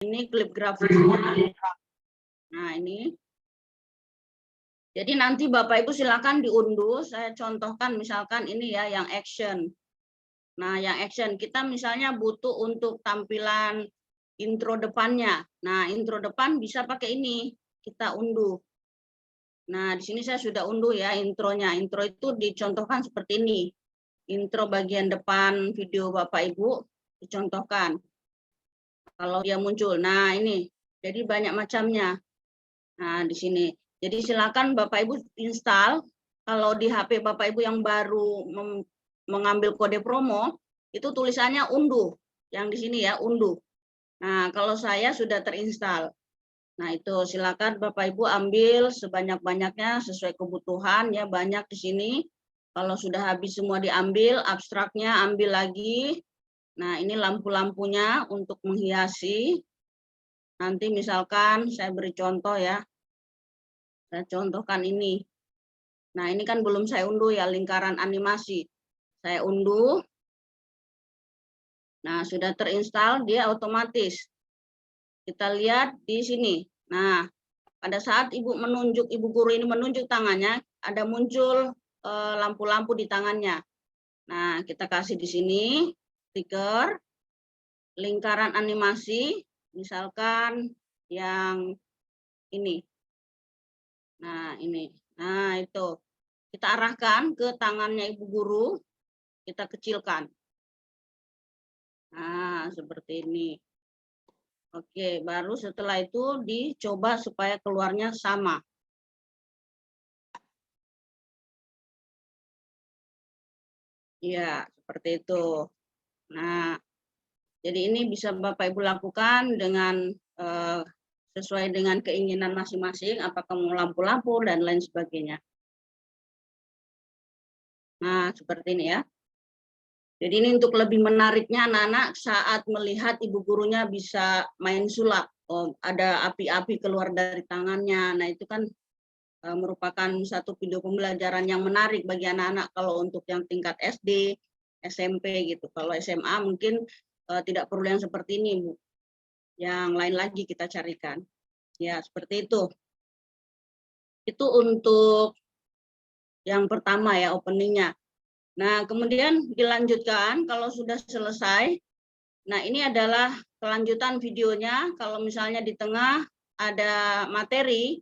Ini klip grafisnya. Nah, ini. Jadi nanti Bapak Ibu silakan diunduh. Saya contohkan misalkan ini ya yang action. Nah, yang action kita misalnya butuh untuk tampilan intro depannya. Nah, intro depan bisa pakai ini. Kita unduh. Nah, di sini saya sudah unduh ya intronya. Intro itu dicontohkan seperti ini. Intro bagian depan video Bapak Ibu dicontohkan. Kalau dia muncul. Nah, ini. Jadi banyak macamnya. Nah, di sini. Jadi silakan Bapak Ibu install. Kalau di HP Bapak Ibu yang baru mengambil kode promo, itu tulisannya unduh. Yang di sini ya, unduh. Nah, kalau saya sudah terinstall. Nah, itu silakan Bapak Ibu ambil sebanyak-banyaknya sesuai kebutuhan ya, banyak di sini. Kalau sudah habis semua diambil, abstraknya ambil lagi. Nah, ini lampu-lampunya untuk menghiasi. Nanti misalkan saya beri contoh ya. Saya contohkan ini. Nah, ini kan belum saya unduh ya, lingkaran animasi. Saya unduh. Nah, sudah terinstall, dia otomatis. Kita lihat di sini. Nah, pada saat Ibu guru ini menunjuk tangannya, ada muncul lampu-lampu di tangannya. Nah, kita kasih di sini, stiker, lingkaran animasi, misalkan yang ini. Nah, ini. Nah, itu. Kita arahkan ke tangannya Ibu guru, kita kecilkan. Nah, seperti ini. Oke, baru setelah itu dicoba supaya keluarnya sama. Ya, seperti itu. Nah, jadi ini bisa Bapak Ibu lakukan dengan sesuai dengan keinginan masing-masing, apakah mau lampu-lampu dan lain sebagainya. Nah, seperti ini ya. Jadi ini untuk lebih menariknya anak-anak saat melihat ibu gurunya bisa main sulap. Oh, ada api-api keluar dari tangannya. Nah, itu kan merupakan satu video pembelajaran yang menarik bagi anak-anak kalau untuk yang tingkat SD, SMP gitu. Kalau SMA mungkin tidak perlu yang seperti ini, Bu. Yang lain lagi kita carikan. Ya, seperti itu. Itu untuk yang pertama ya, openingnya. Nah, kemudian dilanjutkan kalau sudah selesai. Nah, ini adalah kelanjutan videonya. Kalau misalnya di tengah ada materi,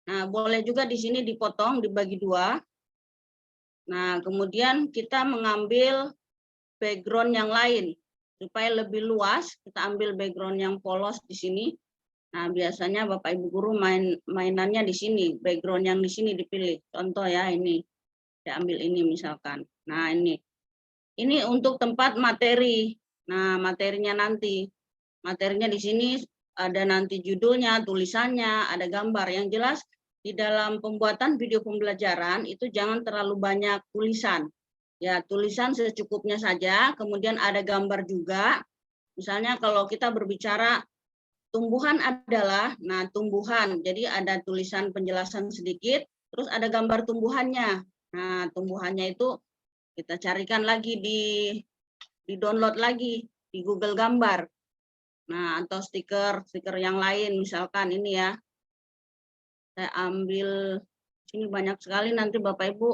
nah boleh juga di sini dipotong, dibagi dua. Nah, kemudian kita mengambil background yang lain. Supaya lebih luas, kita ambil background yang polos di sini. Nah, biasanya Bapak Ibu guru mainannya di sini, background yang di sini dipilih. Contoh ya, ini. Saya ambil ini misalkan. Nah, ini. Ini untuk tempat materi. Nah, materinya nanti. Materinya di sini ada nanti judulnya, tulisannya, ada gambar. Yang jelas di dalam pembuatan video pembelajaran itu jangan terlalu banyak tulisan. Ya, tulisan secukupnya saja, kemudian ada gambar juga. Misalnya kalau kita berbicara tumbuhan adalah, nah tumbuhan, jadi ada tulisan penjelasan sedikit, terus ada gambar tumbuhannya. Nah, tumbuhannya itu kita carikan lagi di download lagi di Google Gambar. Nah, atau stiker yang lain misalkan ini ya. Saya ambil sini banyak sekali, nanti Bapak Ibu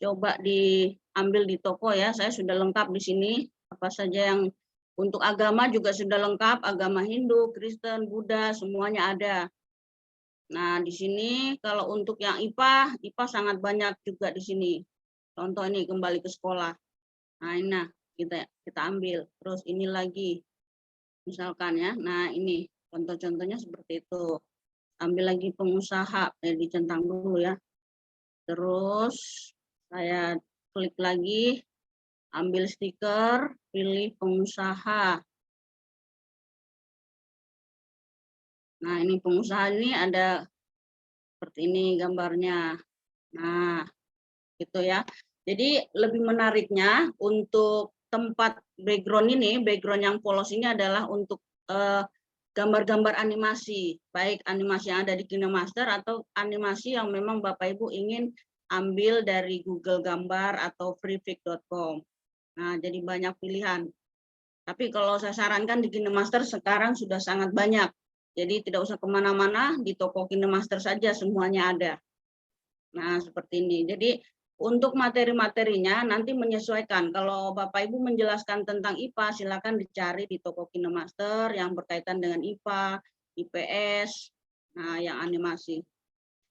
coba diambil di toko ya. Saya sudah lengkap di sini apa saja yang untuk agama juga sudah lengkap, agama Hindu, Kristen, Buddha semuanya ada. Nah, di sini kalau untuk yang IPA sangat banyak juga di sini. Contoh ini kembali ke sekolah. Nah, ini kita ambil. Terus ini lagi misalkan ya. Nah, ini contoh-contohnya seperti itu. Ambil lagi pengusaha, dicentang dulu ya. Terus saya klik lagi, ambil stiker, pilih pengusaha. Nah, ini pengusaha ini ada seperti ini gambarnya. Nah, gitu ya. Jadi lebih menariknya untuk tempat background ini, background yang polos ini adalah untuk gambar-gambar animasi, baik animasi yang ada di KinoMaster atau animasi yang memang Bapak Ibu ingin ambil dari Google Gambar atau freepik.com. Nah, jadi banyak pilihan. Tapi kalau saya sarankan di KineMaster sekarang sudah sangat banyak. Jadi tidak usah kemana-mana, di toko KineMaster saja semuanya ada. Nah, seperti ini. Jadi untuk materi-materinya nanti menyesuaikan. Kalau Bapak Ibu menjelaskan tentang IPA, silakan dicari di toko KineMaster yang berkaitan dengan IPA, IPS, nah yang animasi.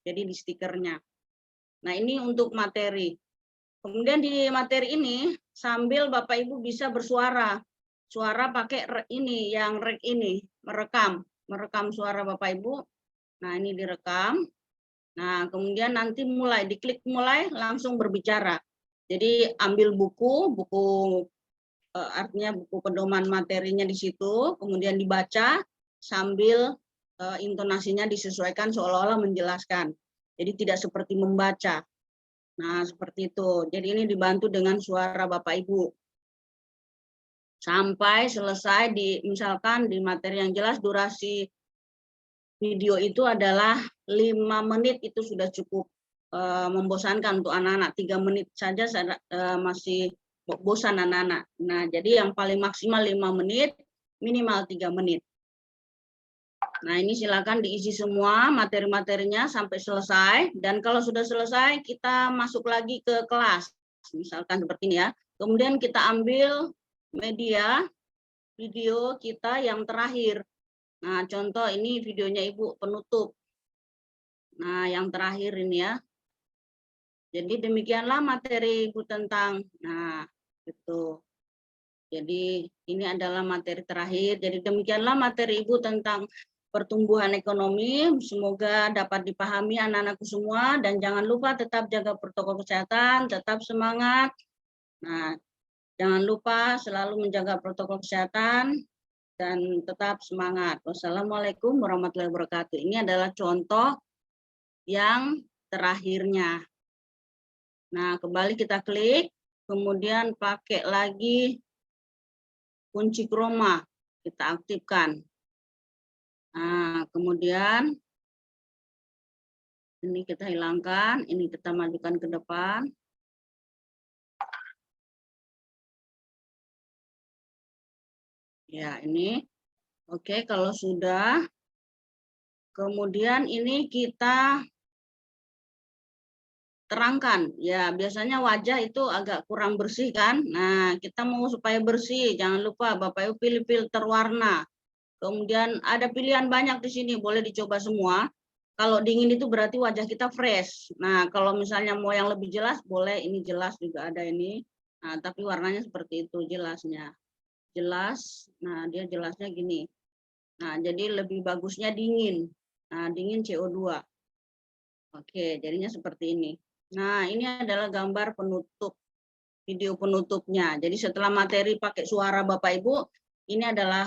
Jadi di stikernya. Nah, ini untuk materi. Kemudian di materi ini sambil Bapak Ibu bisa bersuara. Suara pakai ini yang rek ini, merekam suara Bapak Ibu. Nah, ini direkam. Nah, kemudian nanti mulai diklik mulai langsung berbicara. Jadi ambil buku artinya buku pedoman materinya di situ, kemudian dibaca sambil intonasinya disesuaikan seolah-olah menjelaskan. Jadi tidak seperti membaca. Nah, seperti itu. Jadi ini dibantu dengan suara Bapak Ibu. Sampai selesai misalkan di materi yang jelas durasi video itu adalah 5 menit, itu sudah cukup membosankan untuk anak-anak. 3 menit saja masih bosan anak-anak. Nah, jadi yang paling maksimal 5 menit, minimal 3 menit. Nah, ini silakan diisi semua materi-materinya sampai selesai. Dan kalau sudah selesai, kita masuk lagi ke kelas. Misalkan seperti ini ya. Kemudian kita ambil media video kita yang terakhir. Nah, contoh ini videonya Ibu penutup. Nah, yang terakhir ini ya. Jadi demikianlah materi Ibu tentang, nah, gitu. Jadi ini adalah materi terakhir. Jadi demikianlah materi Ibu tentang pertumbuhan ekonomi. Semoga dapat dipahami anak-anakku semua. Dan jangan lupa tetap jaga protokol kesehatan, tetap semangat. Nah, jangan lupa selalu menjaga protokol kesehatan dan tetap semangat. Wassalamualaikum warahmatullahi wabarakatuh. Ini adalah contoh yang terakhirnya. Nah, kembali kita klik, kemudian pakai lagi kunci chroma, kita aktifkan. Nah, kemudian ini kita hilangkan, ini kita majukan ke depan. Ya, ini. Oke, kalau sudah, kemudian ini kita terangkan. Ya, biasanya wajah itu agak kurang bersih kan. Nah, kita mau supaya bersih, jangan lupa Bapak Ibu pilih filter warna. Kemudian ada pilihan banyak di sini, boleh dicoba semua. Kalau dingin itu berarti wajah kita fresh. Nah, kalau misalnya mau yang lebih jelas, boleh ini jelas juga ada ini. Nah, tapi warnanya seperti itu jelasnya. Jelas, nah dia jelasnya gini. Nah, jadi lebih bagusnya dingin. Nah, dingin CO2. Oke, jadinya seperti ini. Nah, ini adalah gambar penutup, video penutupnya. Jadi setelah materi pakai suara Bapak Ibu, ini adalah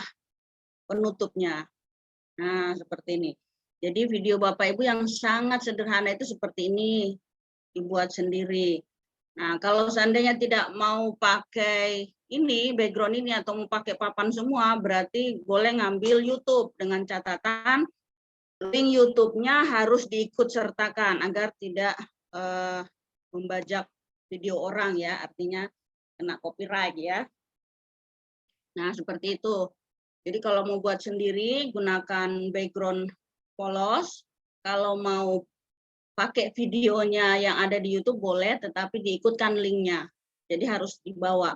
penutupnya. Nah, seperti ini. Jadi video Bapak Ibu yang sangat sederhana itu seperti ini, dibuat sendiri. Nah, kalau seandainya tidak mau pakai ini, background ini, atau mau pakai papan semua, berarti boleh ngambil YouTube dengan catatan link YouTube-nya harus diikut sertakan agar tidak membajak video orang ya, artinya kena copyright ya. Nah, seperti itu. Jadi kalau mau buat sendiri, gunakan background polos. Kalau mau pakai videonya yang ada di YouTube boleh, tetapi diikutkan linknya. Jadi harus dibawa.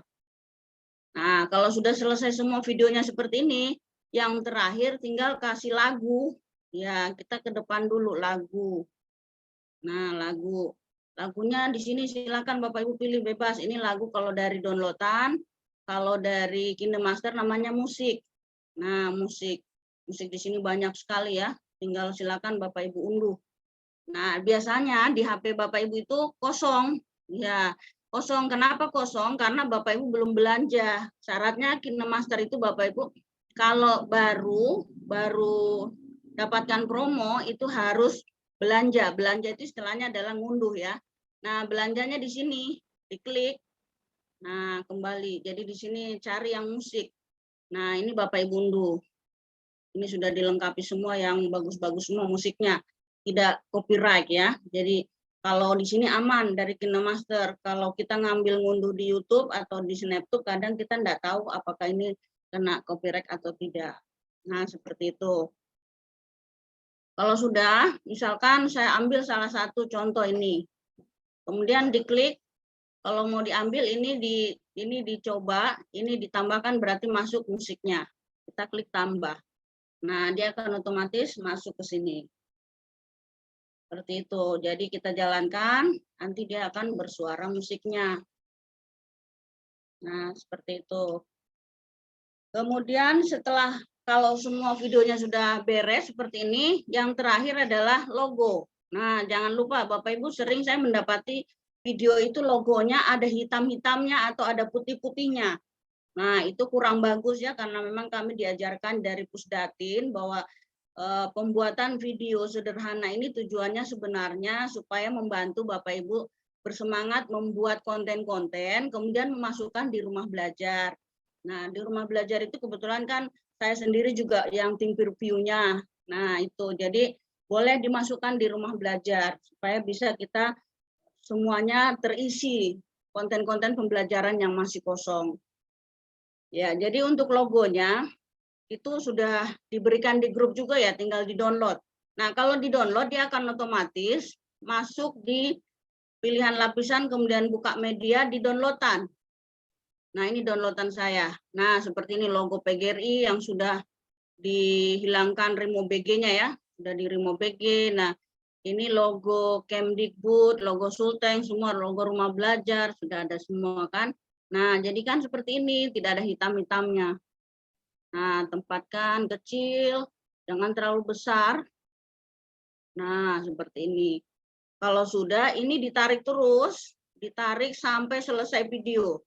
Nah, kalau sudah selesai semua videonya seperti ini, yang terakhir tinggal kasih lagu. Ya, kita ke depan dulu lagu. Nah, lagunya di sini silakan Bapak Ibu pilih bebas. Ini lagu kalau dari downloadan, kalau dari KineMaster namanya musik. Nah, musik di sini banyak sekali ya. Tinggal silakan Bapak Ibu unduh. Nah, biasanya di HP Bapak Ibu itu kosong. Ya, kosong. Kenapa kosong? Karena Bapak Ibu belum belanja. Syaratnya KineMaster itu Bapak Ibu kalau baru dapatkan promo itu harus belanja. Belanja itu istilahnya adalah ngunduh ya. Nah, belanjanya di sini, diklik. Nah, kembali. Jadi di sini cari yang musik. Nah, ini Bapak Ibu unduh. Ini sudah dilengkapi semua yang bagus-bagus semua musiknya. Tidak copyright ya. Jadi kalau di sini aman dari KineMaster. Kalau kita ngambil ngunduh di YouTube atau di Snaptube, kadang kita tidak tahu apakah ini kena copyright atau tidak. Nah, seperti itu. Kalau sudah, misalkan saya ambil salah satu contoh ini. Kemudian diklik, kalau mau diambil ini dicoba, ini ditambahkan berarti masuk musiknya. Kita klik tambah. Nah, dia akan otomatis masuk ke sini. Seperti itu. Jadi kita jalankan, nanti dia akan bersuara musiknya. Nah, seperti itu. Kemudian setelah kalau semua videonya sudah beres seperti ini, yang terakhir adalah logo. Nah, jangan lupa Bapak Ibu, sering saya mendapati video itu logonya ada hitam-hitamnya atau ada putih-putihnya. Nah, itu kurang bagus ya, karena memang kami diajarkan dari Pusdatin bahwa pembuatan video sederhana ini tujuannya sebenarnya supaya membantu Bapak Ibu bersemangat membuat konten-konten, kemudian memasukkan di rumah belajar. Nah, di rumah belajar itu kebetulan kan saya sendiri juga yang tim review-nya. Nah, itu. Jadi boleh dimasukkan di rumah belajar supaya bisa kita semuanya terisi konten-konten pembelajaran yang masih kosong. Ya, jadi untuk logonya itu sudah diberikan di grup juga ya, tinggal di-download. Nah, kalau di-download dia akan otomatis masuk di pilihan lapisan, kemudian buka media, di-downloadan. Nah, ini downloadan saya. Nah, seperti ini logo PGRI yang sudah dihilangkan remove BG-nya ya, sudah di remove BG. Nah, ini logo Kemdikbud, logo Sulteng, semua logo rumah belajar, sudah ada semua kan. Nah, jadi kan seperti ini, tidak ada hitam-hitamnya. Nah, tempatkan kecil, jangan terlalu besar. Nah, seperti ini. Kalau sudah, ini ditarik terus, ditarik sampai selesai video.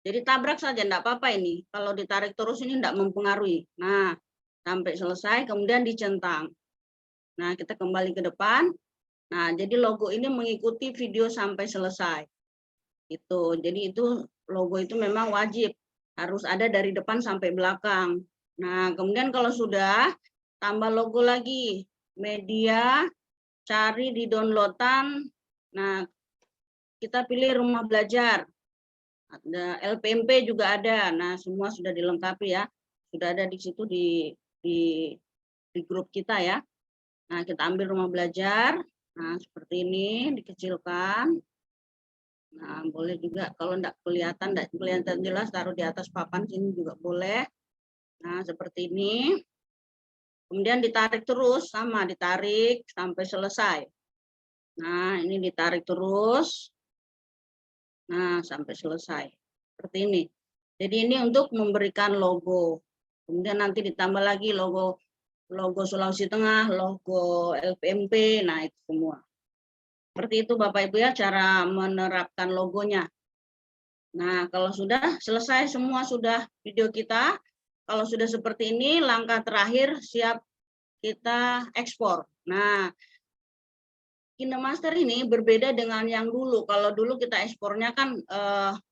Jadi tabrak saja, enggak apa-apa ini. Kalau ditarik terus ini enggak mempengaruhi. Nah, sampai selesai, kemudian dicentang. Nah, kita kembali ke depan. Nah, jadi logo ini mengikuti video sampai selesai. Jadi itu logo itu memang wajib. Harus ada dari depan sampai belakang. Nah, kemudian kalau sudah, tambah logo lagi. Media, cari di downloadan. Nah, kita pilih rumah belajar. Ada LPMP juga ada. Nah, semua sudah dilengkapi ya. Sudah ada di situ di grup kita ya. Nah, kita ambil rumah belajar. Nah, seperti ini dikecilkan. Nah, boleh juga kalau enggak kelihatan jelas, taruh di atas papan sini juga boleh. Nah, seperti ini. Kemudian ditarik terus, sama ditarik sampai selesai. Nah, ini ditarik terus. Nah, sampai selesai. Seperti ini. Jadi ini untuk memberikan logo. Kemudian nanti ditambah lagi logo Sulawesi Tengah, logo LPMP, nah itu semua. Seperti itu Bapak Ibu ya cara menerapkan logonya. Nah, kalau sudah selesai semua sudah video kita, kalau sudah seperti ini langkah terakhir siap kita ekspor. Nah, KineMaster ini berbeda dengan yang dulu. Kalau dulu kita ekspornya kan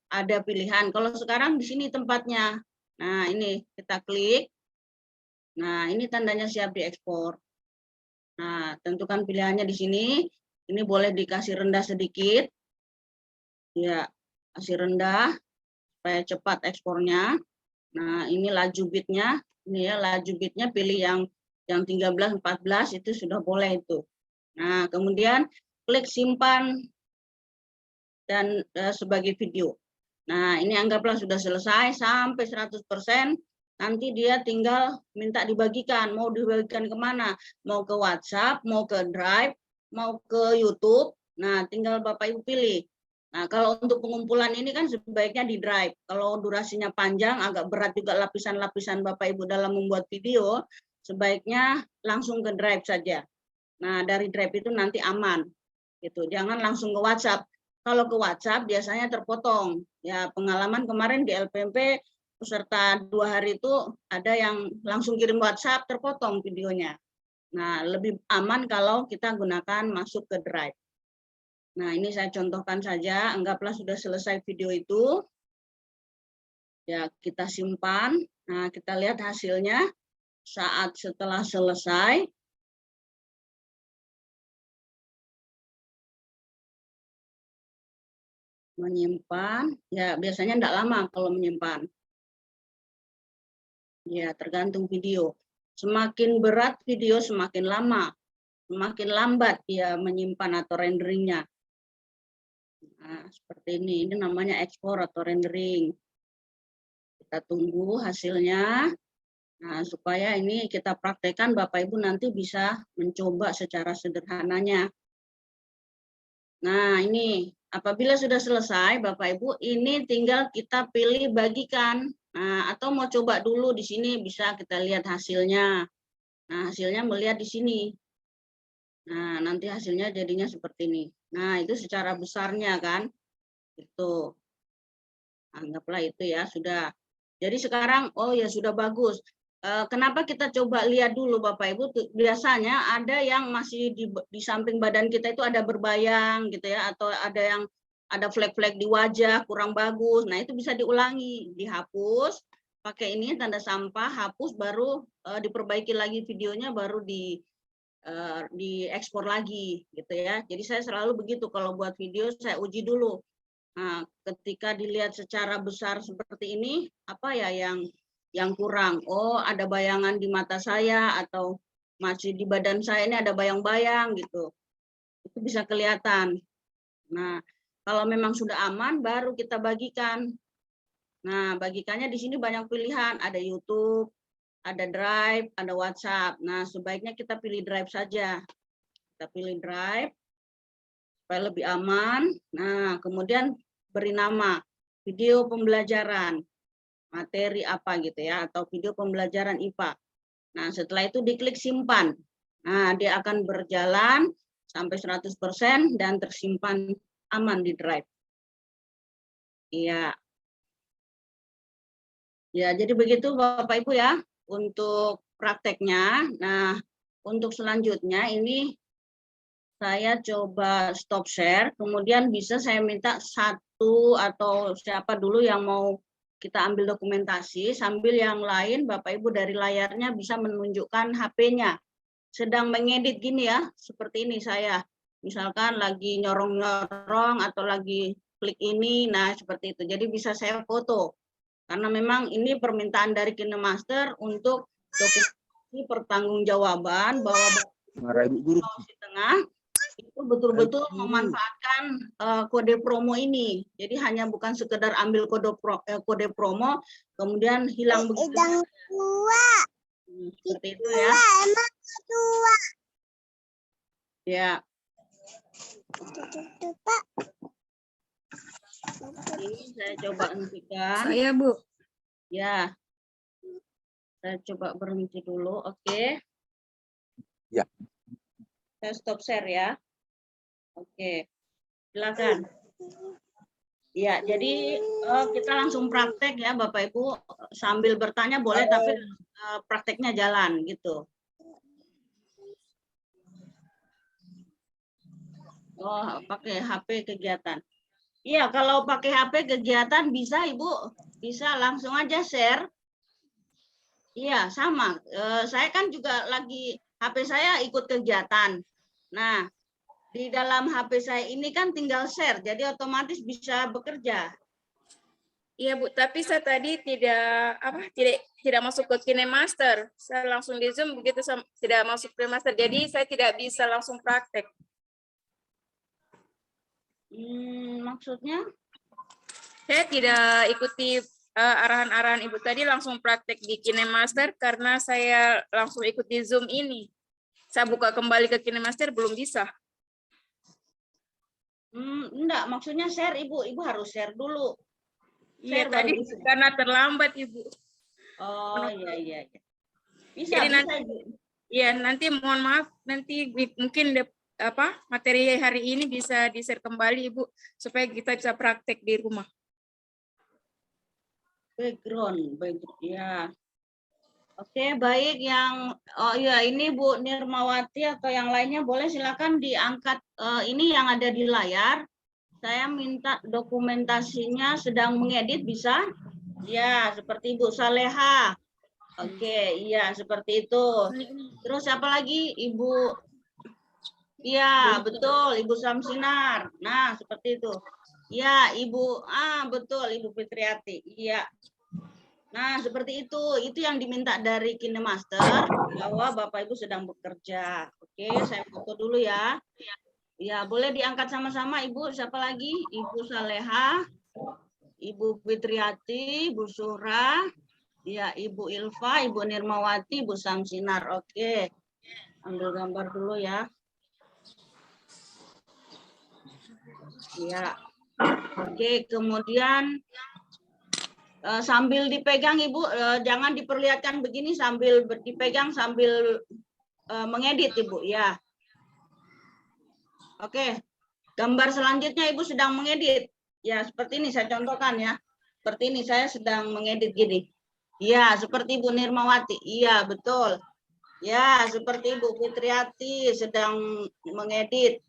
ada pilihan. Kalau sekarang di sini tempatnya. Nah, ini kita klik. Nah, ini tandanya siap diekspor. Nah, tentukan pilihannya di sini. Ini boleh dikasih rendah sedikit. Ya, kasih rendah supaya cepat ekspornya. Nah, ini laju bitnya. Ini ya laju bitnya pilih yang 13, 14 itu sudah boleh itu. Nah, kemudian klik simpan dan sebagai video. Nah, ini anggaplah sudah selesai sampai 100%. Nanti dia tinggal minta dibagikan. Mau dibagikan kemana? Mau ke WhatsApp, mau ke Drive, mau ke YouTube. Nah, tinggal Bapak Ibu pilih. Nah, kalau untuk pengumpulan ini kan sebaiknya di Drive. Kalau durasinya panjang, agak berat juga lapisan-lapisan Bapak Ibu dalam membuat video, sebaiknya langsung ke Drive saja. Nah, dari Drive itu nanti aman. Gitu. Jangan langsung ke WhatsApp. Kalau ke WhatsApp biasanya terpotong. Ya, pengalaman kemarin di LPMP peserta 2 hari itu ada yang langsung kirim WhatsApp terpotong videonya. Nah, lebih aman kalau kita gunakan masuk ke Drive. Nah, ini saya contohkan saja, anggaplah sudah selesai video itu. Ya, kita simpan. Nah, kita lihat hasilnya saat setelah selesai. Menyimpan, ya biasanya enggak lama kalau menyimpan. Ya, tergantung video. Semakin berat video, semakin lama. Semakin lambat dia menyimpan atau renderingnya. Nah, seperti ini. Ini namanya ekspor atau rendering. Kita tunggu hasilnya. Nah, supaya ini kita praktekkan, Bapak Ibu nanti bisa mencoba secara sederhananya. Nah, ini apabila sudah selesai, Bapak Ibu, ini tinggal kita pilih bagikan. Nah, atau mau coba dulu di sini bisa kita lihat hasilnya. Nah, hasilnya melihat di sini. Nah, nanti hasilnya jadinya seperti ini. Nah, itu secara besarnya kan. Itu. Anggaplah itu ya, sudah. Jadi sekarang, oh ya sudah bagus. Kenapa kita coba lihat dulu Bapak Ibu, biasanya ada yang masih di samping badan kita itu ada berbayang gitu ya, atau ada yang ada flek-flek di wajah kurang bagus. Nah itu bisa diulangi, dihapus, pakai ini tanda sampah, hapus, baru diperbaiki lagi videonya, baru diekspor lagi gitu ya. Jadi saya selalu begitu, kalau buat video saya uji dulu. Nah, ketika dilihat secara besar seperti ini, apa ya yang kurang? Oh, ada bayangan di mata saya atau masih di badan saya ini ada bayang-bayang gitu. Itu bisa kelihatan. Nah, kalau memang sudah aman baru kita bagikan. Nah, bagikannya di sini banyak pilihan, ada YouTube, ada Drive, ada WhatsApp. Nah, sebaiknya kita pilih Drive saja. Kita pilih Drive supaya lebih aman. Nah, kemudian beri nama video pembelajaran materi apa gitu ya, atau video pembelajaran IPA. Nah, setelah itu diklik simpan. Nah, dia akan berjalan sampai 100% dan tersimpan aman di Drive. Iya. Ya, jadi begitu Bapak Ibu ya untuk prakteknya. Nah, untuk selanjutnya ini saya coba stop share, kemudian bisa saya minta satu atau siapa dulu yang mau kita ambil dokumentasi, sambil yang lain Bapak Ibu dari layarnya bisa menunjukkan HP-nya. Sedang mengedit gini ya, seperti ini saya. Misalkan lagi nyorong-nyorong atau lagi klik ini, nah seperti itu. Jadi bisa saya foto. Karena memang ini permintaan dari KineMaster untuk dokumentasi pertanggungjawaban bahwa Sulawesi Tengah itu betul-betul memanfaatkan kode promo ini. Jadi hanya bukan sekedar ambil kode promo, kemudian hilang begitu. Seperti itu ya. Ya. Ini saya coba hentikan. Saya, Bu. Ya. Saya coba berhenti dulu. Oke. Ya. Saya stop share ya. Oke, silakan. Ya, jadi kita langsung praktek ya Bapak Ibu, sambil bertanya boleh tapi prakteknya jalan gitu. Oh, pakai HP kegiatan. Iya, kalau pakai HP kegiatan bisa Ibu, bisa langsung aja share. Iya, sama. Saya kan juga lagi HP saya ikut kegiatan. Nah, di dalam HP saya ini kan tinggal share, jadi otomatis bisa bekerja. Iya, Bu, tapi saya tadi tidak masuk ke KineMaster. Saya langsung di Zoom begitu tidak masuk ke KineMaster. Jadi saya tidak bisa langsung praktek. Maksudnya? Saya tidak ikuti arahan-arahan Ibu tadi, langsung praktek di KineMaster karena saya langsung ikuti Zoom ini. Saya buka kembali ke KineMaster belum bisa. Enggak, maksudnya share Ibu harus share dulu. Iya, tadi karena terlambat Ibu. Oh iya. Bisa. Jadi nanti mohon maaf, nanti mungkin materi hari ini bisa di-share kembali Ibu supaya kita bisa praktek di rumah. Background ya. Oke, baik. Ini Bu Nirmawati atau yang lainnya boleh silakan diangkat ini yang ada di layar. Saya minta dokumentasinya sedang mengedit, bisa? Ya, seperti Bu Saleha. Oke, iya seperti itu. Terus siapa lagi? Ibu. Iya, betul, Ibu Samsinar. Nah, seperti itu. Ya, Ibu, betul, Ibu Fitriati. Iya. Nah, seperti itu yang diminta dari KineMaster bahwa Bapak Ibu sedang bekerja. Oke, saya foto dulu ya. Ya, boleh diangkat sama-sama Ibu. Siapa lagi? Ibu Saleha, Ibu Fitriati, Ibu Surah, ya Ibu Ilva, Ibu Nirmawati, Ibu Samsinar. Oke. Ambil gambar dulu ya. Ya. Oke, kemudian sambil dipegang Ibu, jangan diperlihatkan begini sambil dipegang sambil mengedit Ibu ya. Oke, gambar selanjutnya Ibu sedang mengedit. Ya, seperti ini saya contohkan ya. Seperti ini saya sedang mengedit gini. Ya, seperti Ibu Nirmawati. Iya, betul. Ya, seperti Ibu Fitriati sedang mengedit.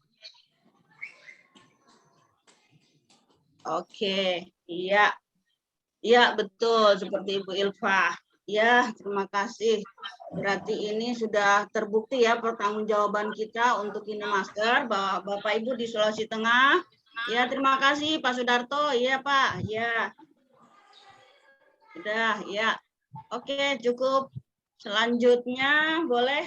Oke, iya. Iya, betul seperti Ibu Ilva. Ya, terima kasih. Berarti ini sudah terbukti ya pertanggungjawaban kita untuk KineMaster, Bapak Ibu di Sulawesi Tengah. Ya, terima kasih Pak Sudarto. Iya, Pak. Ya. Sudah, ya. Oke, cukup. Selanjutnya boleh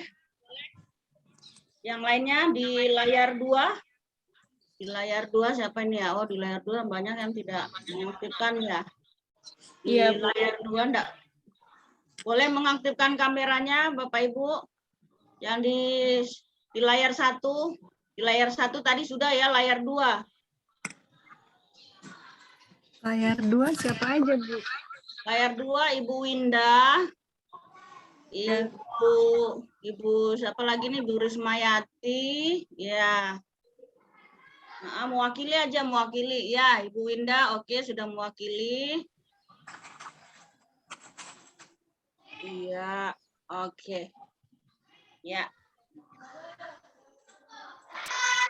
yang lainnya di layar 2. Di layar 2 siapa ini ya? Oh, di layar 2 banyak yang tidak mengaktifkan ya. Di layar 2 enggak. Boleh mengaktifkan kameranya Bapak Ibu. Yang di layar 1. Di layar 1 tadi sudah ya, layar 2. Layar 2 siapa aja, Bu? Layar 2 Ibu Winda. Ibu siapa lagi nih? Bu Rismayati. Ya. Nah, mewakili aja, mewakili. Ya, Ibu Winda, oke, sudah mewakili. Iya, oke. Ya.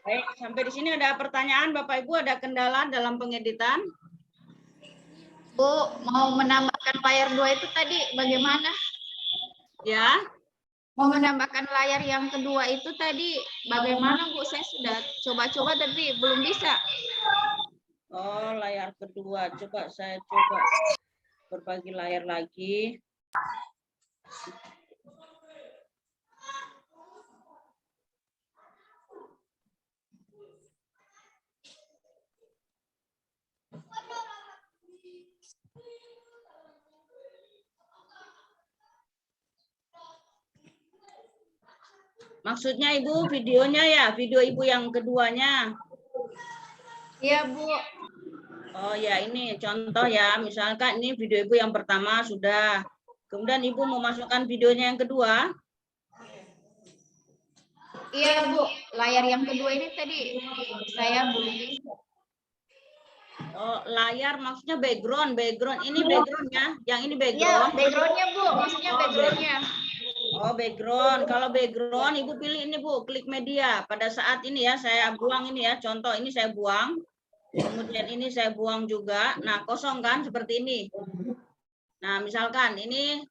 Baik, sampai di sini ada pertanyaan Bapak Ibu, ada kendala dalam pengeditan? Bu, mau menambahkan layar 2 itu tadi bagaimana? Ya. Mau menambahkan layar yang kedua itu tadi bagaimana, Bu? Saya sudah coba-coba tapi belum bisa. Oh, layar kedua. Coba saya coba berbagi layar lagi. Maksudnya Ibu videonya ya, video Ibu yang keduanya. Iya, Bu. Oh ya, ini contoh ya, misalkan ini video Ibu yang pertama sudah. Kemudian Ibu mau masukkan videonya yang kedua. Iya, Bu. Layar yang kedua ini tadi saya belum bisa. Oh, layar maksudnya background. Ini backgroundnya, yang ini Iya, background. backgroundnya, Bu. Maksudnya backgroundnya. Oh, background. Kalau background, Ibu pilih ini, Bu, klik media. Pada saat ini ya, saya buang ini ya. Contoh, ini saya buang. Kemudian ini saya buang juga. Nah, kosong kan, seperti ini. Nah, misalkan ini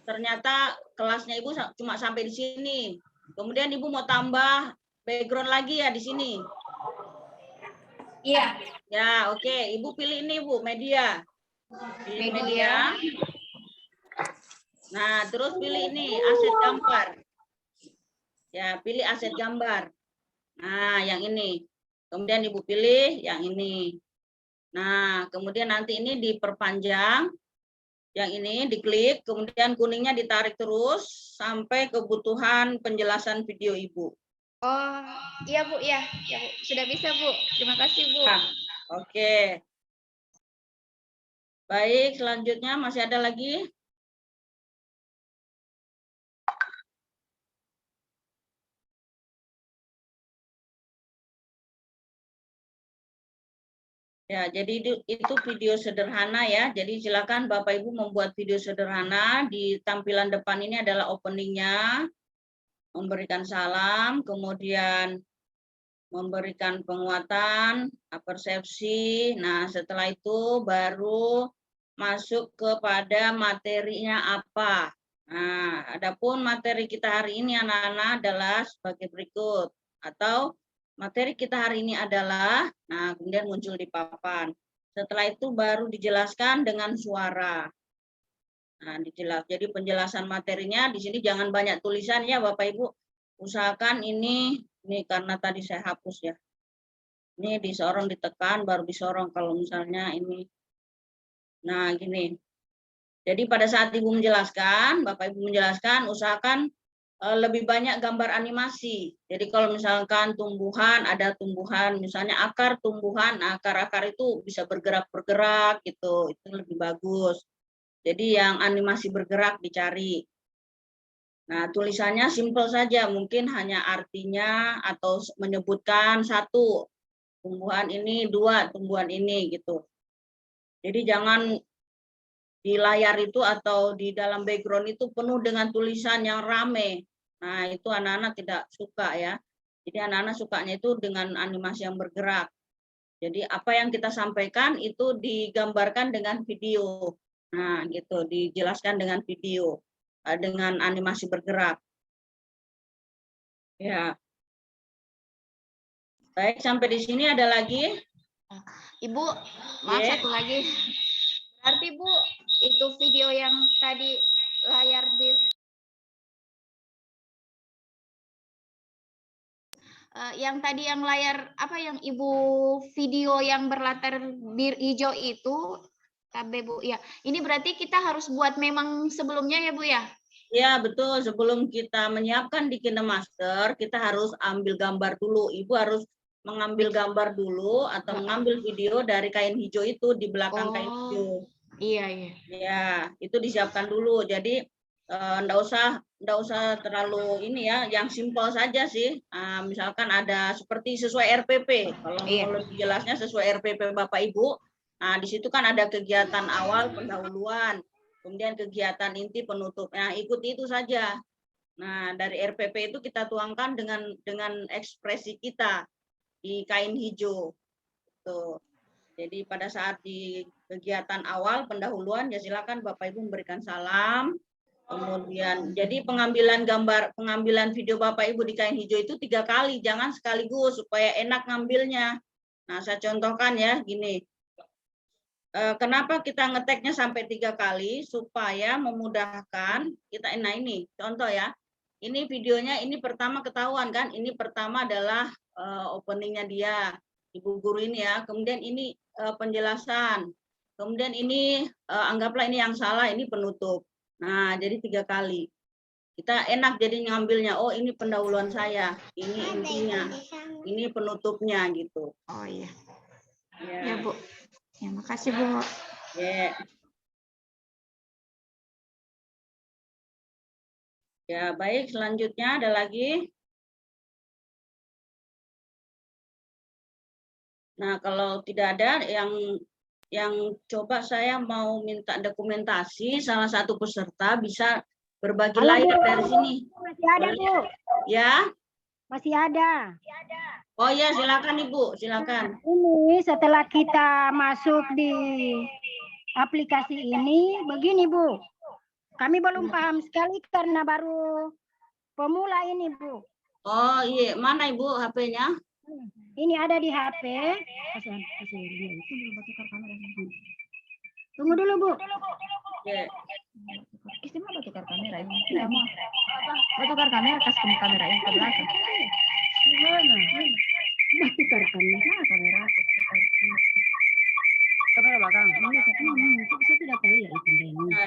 ternyata kelasnya Ibu cuma sampai di sini. Kemudian Ibu mau tambah background lagi ya di sini. Iya. Ya, oke. Ibu pilih ini, Bu, media. Pilih media. Nah, terus pilih ini, aset gambar. Ya, pilih aset gambar. Nah, yang ini. Kemudian Ibu pilih yang ini. Nah, kemudian nanti ini diperpanjang. Yang ini diklik, kemudian kuningnya ditarik terus sampai kebutuhan penjelasan video Ibu. Oh, iya, Bu. Iya, ya, Bu. Sudah bisa, Bu. Terima kasih, Bu. Nah, oke. Baik, selanjutnya masih ada lagi? Ya, jadi itu video sederhana ya. Jadi silakan Bapak Ibu membuat video sederhana. Di tampilan depan ini adalah openingnya, memberikan salam, kemudian memberikan penguatan, persepsi. Nah, setelah itu baru masuk kepada materinya apa. Nah, adapun materi kita hari ini anak-anak adalah sebagai berikut. Atau materi kita hari ini adalah, nah kemudian muncul di papan. Setelah itu baru dijelaskan dengan suara. Nah, jadi penjelasan materinya di sini jangan banyak tulisan ya Bapak Ibu. Usahakan ini karena tadi saya hapus ya. Ini disorong ditekan baru disorong kalau misalnya ini. Nah, gini. Jadi pada saat Ibu menjelaskan, Bapak Ibu menjelaskan, usahakan lebih banyak gambar animasi. Jadi kalau misalkan tumbuhan, ada tumbuhan, misalnya akar tumbuhan, akar-akar itu bisa bergerak-bergerak gitu, itu lebih bagus. Jadi yang animasi bergerak dicari. Nah, tulisannya simpel saja, mungkin hanya artinya atau menyebutkan satu tumbuhan ini, dua tumbuhan ini gitu. Jadi jangan di layar itu atau di dalam background itu penuh dengan tulisan yang rame. Nah, itu anak-anak tidak suka ya. Jadi anak-anak sukanya itu dengan animasi yang bergerak. Jadi apa yang kita sampaikan itu digambarkan dengan video. Nah, gitu, dijelaskan dengan video, dengan animasi bergerak. Ya. Baik, sampai di sini ada lagi? Ibu, maaf Ya. satu lagi. Berarti Bu, itu video yang tadi layar yang tadi yang layar apa yang Ibu video yang berlatar hijau itu, KB Bu, ya. Ini berarti kita harus buat memang sebelumnya ya Bu ya? Ya, betul. Sebelum kita menyiapkan di KineMaster, kita harus ambil gambar dulu. Ibu harus mengambil gambar dulu atau mengambil video dari kain hijau itu di belakang kain hijau. Iya, iya. Ya, itu disiapkan dulu. Jadi enggak usah terlalu ini ya, yang simpel saja sih. Misalkan ada seperti sesuai RPP. Kalau mau lebih jelasnya sesuai RPP Bapak Ibu. Nah, di situ kan ada kegiatan awal pendahuluan, kemudian kegiatan inti penutup. Nah, ikuti itu saja. Nah, dari RPP itu kita tuangkan dengan ekspresi kita di kain hijau. Tuh. Jadi pada saat di kegiatan awal pendahuluan ya silakan Bapak Ibu memberikan salam. Kemudian jadi pengambilan video Bapak Ibu di kain hijau itu 3 kali, jangan sekaligus supaya enak ngambilnya. Nah, saya contohkan ya gini. Kenapa kita ngeteknya sampai 3 kali supaya memudahkan kita. Nah, ini contoh ya. Ini videonya ini pertama ketahuan kan? Ini pertama adalah openingnya dia, Ibu guru ini ya. Kemudian ini penjelasan. Kemudian ini anggaplah ini yang salah, ini penutup. Nah, jadi 3 kali. Kita enak jadi ngambilnya. Oh, ini pendahuluan saya, ini intinya, ini penutupnya gitu. Oh iya. Ya, Bu. Ya, makasih Bu. ya. Ya, baik. Selanjutnya ada lagi. Nah, kalau tidak ada yang coba saya mau minta dokumentasi, salah satu peserta bisa berbagi layar dari sini. Masih ada, Bu. Ya? Masih ada. Oh ya, silakan Ibu, silakan. Ini setelah kita masuk di aplikasi ini, begini Bu. Kami belum paham sekali karena baru pemula ini Bu. Oh iya, mana Ibu HP-nya? Ini ada di HP. Tunggu dulu Bu. Ya. Istimewa tukar kamera ini. Tidak mau. Tukar kamera kasih kamera ini ke belakang. Gimana? Tukar kamera. Kamera aku. Kamera belakang. Saya tidak tahu ya itu ini. Nah,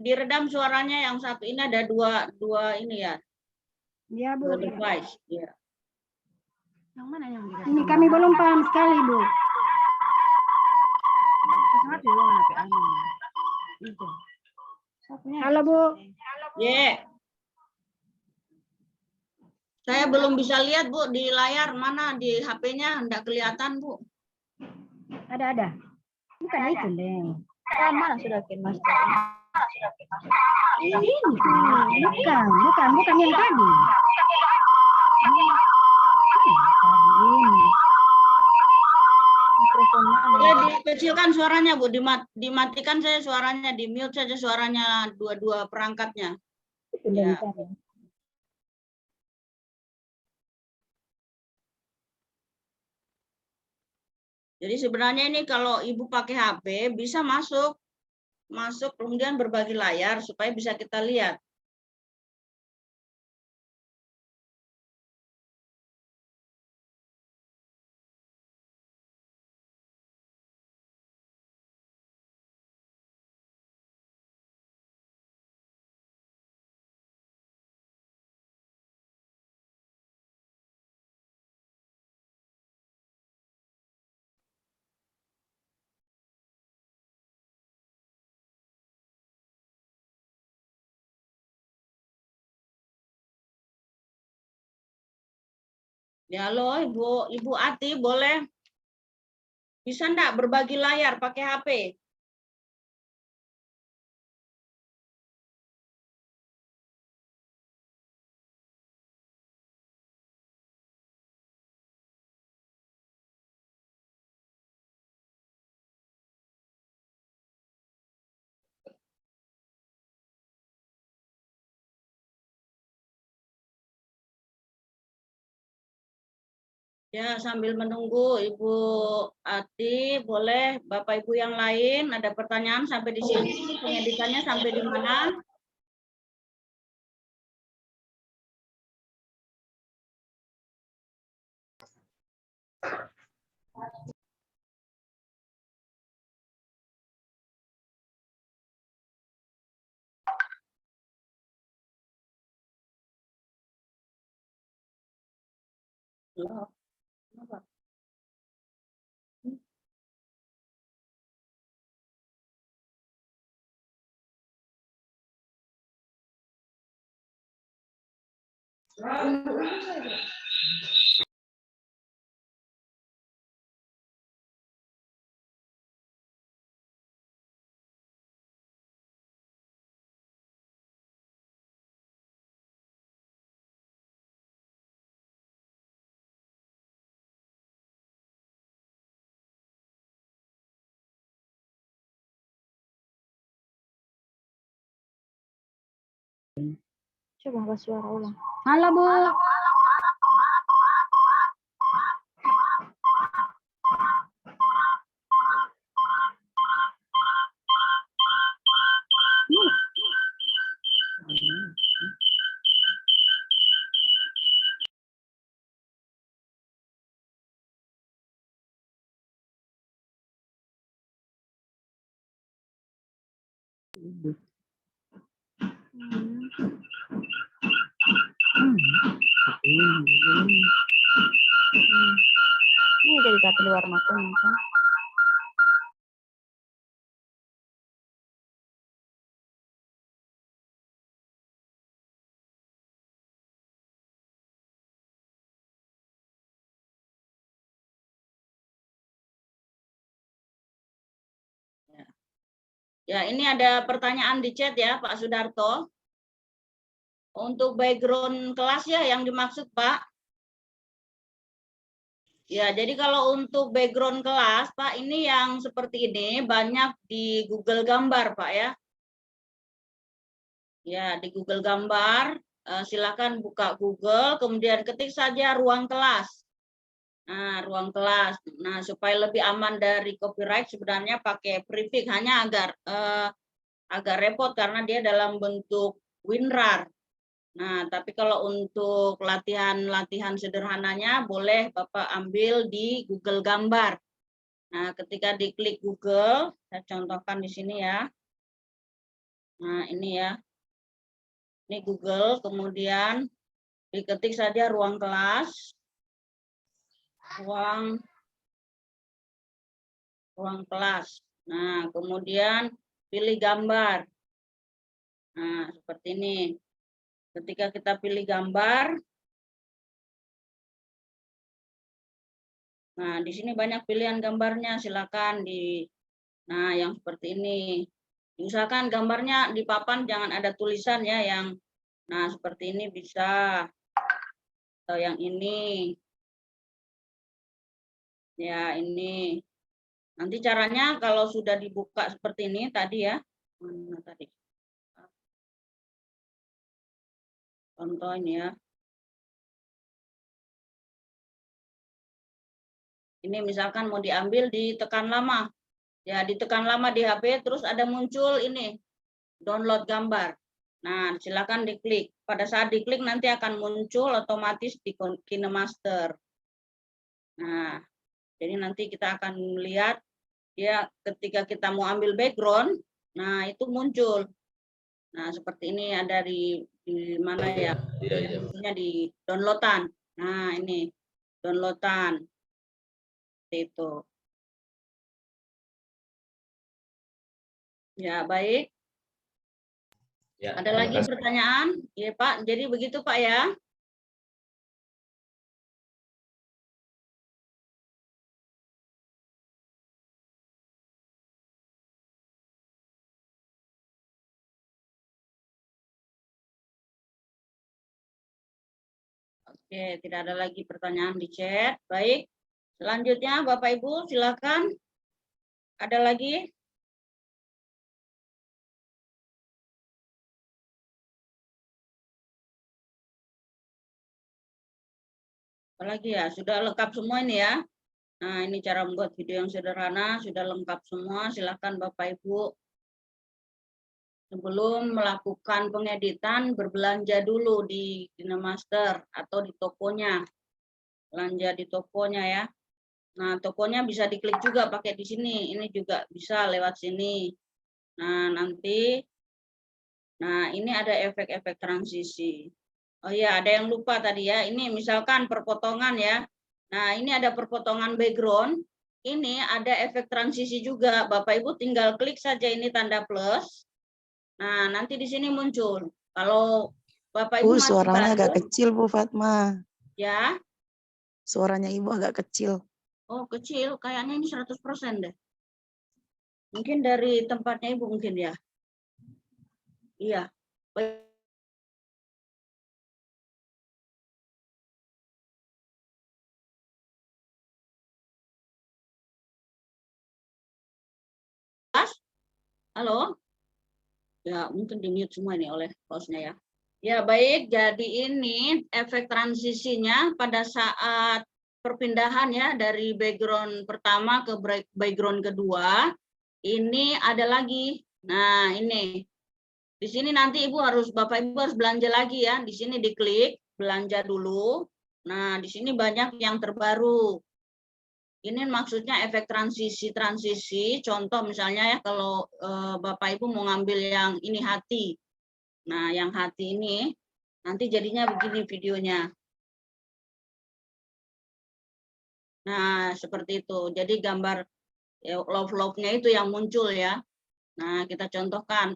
diredam suaranya yang satu ini ada dua ini ya. Ya Bu. Dua device. Ya. Yang mana yang Ini kami belum paham sekali Bu. sangat dulu HP anu. Itu. Halo Bu. Yeah. Saya belum bisa lihat Bu di layar mana di HP-nya enggak kelihatan Bu. Ada. Bukan itu Neng. Mana sudah KineMaster? Ini bukan yang tadi. Ya, dikecilkan suaranya Bu, dimatikan saya suaranya, di mute saja suaranya dua perangkatnya. Ya. Jadi sebenarnya ini kalau Ibu pakai HP bisa masuk. masuk kemudian berbagi layar supaya bisa kita lihat. Ya, halo Ibu Ati, boleh bisa enggak berbagi layar pakai HP? Ya, sambil menunggu Ibu Ati, boleh Bapak Ibu yang lain ada pertanyaan sampai di sini, pengeditannya sampai di mana? Loh, kenapa? Coba bahas suara ulang. Halo Bu. Ini dari kata luar makan. Ya, ini ada pertanyaan di chat ya, Pak Sudarto. Untuk background kelas ya yang dimaksud, Pak. Ya, jadi kalau untuk background kelas, Pak, ini yang seperti ini banyak di Google Gambar, Pak ya. Ya, di Google Gambar, silakan buka Google, kemudian ketik saja ruang kelas. Nah, ruang kelas. Nah, supaya lebih aman dari copyright sebenarnya pakai prefix, hanya agak repot karena dia dalam bentuk WinRAR. Nah, tapi kalau untuk latihan-latihan sederhananya boleh Bapak ambil di Google Gambar. Nah, ketika diklik Google, saya contohkan di sini ya. Nah, ini ya. Ini Google, kemudian diketik saja ruang kelas. Ruang kelas. Nah, kemudian pilih gambar. Nah, seperti ini. Ketika kita pilih gambar, nah di sini banyak pilihan gambarnya, silakan nah yang seperti ini. Misalkan gambarnya di papan jangan ada tulisan ya, yang nah seperti ini bisa, atau yang ini. Ya, ini. Nanti caranya kalau sudah dibuka seperti ini tadi ya. Mana tadi? Contoh ini ya. Ini misalkan mau diambil, ditekan lama. Ya, ditekan lama di HP, terus ada muncul ini, download gambar. Nah, silakan diklik. Pada saat diklik nanti akan muncul otomatis di KineMaster. Nah, jadi nanti kita akan melihat ya ketika kita mau ambil background, nah itu muncul. Nah, seperti ini ada di mana ya? Munculnya di downloadan. Nah, ini downloadan. Seperti itu. Ya, baik. Ya, Ada lagi pertanyaan? Iya, Pak. Jadi begitu, Pak ya. Oke, tidak ada lagi pertanyaan di chat. Baik. Selanjutnya, Bapak Ibu, silakan. Ada lagi? Apalagi ya, sudah lengkap semua ini ya. Nah, ini cara membuat video yang sederhana, sudah lengkap semua. Silakan Bapak Ibu. Sebelum melakukan pengeditan, berbelanja dulu di KineMaster atau di tokonya. Belanja di tokonya ya. Nah, tokonya bisa diklik juga pakai di sini. Ini juga bisa lewat sini. Nah, nanti, nah ini ada efek-efek transisi. Oh iya, ada yang lupa tadi ya. Ini misalkan perpotongan ya. Nah, ini ada perpotongan background. Ini ada efek transisi juga. Bapak Ibu tinggal klik saja ini tanda plus. Nah, nanti di sini muncul. Kalau Bapak Ibu masih Suaranya baru, agak kecil, Bu Fatma. ya. Suaranya Ibu agak kecil. Oh, kecil. Kayaknya ini 100% deh. Mungkin dari tempatnya Ibu mungkin ya. Iya. Halo? Ya, mungkin di-mute semua ini oleh hostnya ya. Ya, baik. Jadi ini efek transisinya pada saat perpindahan ya dari background pertama ke background kedua. Ini ada lagi. Nah, ini. Di sini nanti Bapak Ibu harus belanja lagi ya. Di sini diklik, belanja dulu. Nah, di sini banyak yang terbaru. Ini maksudnya efek transisi. Contoh misalnya ya kalau Bapak Ibu mau ngambil yang ini hati. Nah, yang hati ini nanti jadinya begini videonya. Nah, seperti itu. Jadi gambar love-nya itu yang muncul ya. Nah, kita contohkan.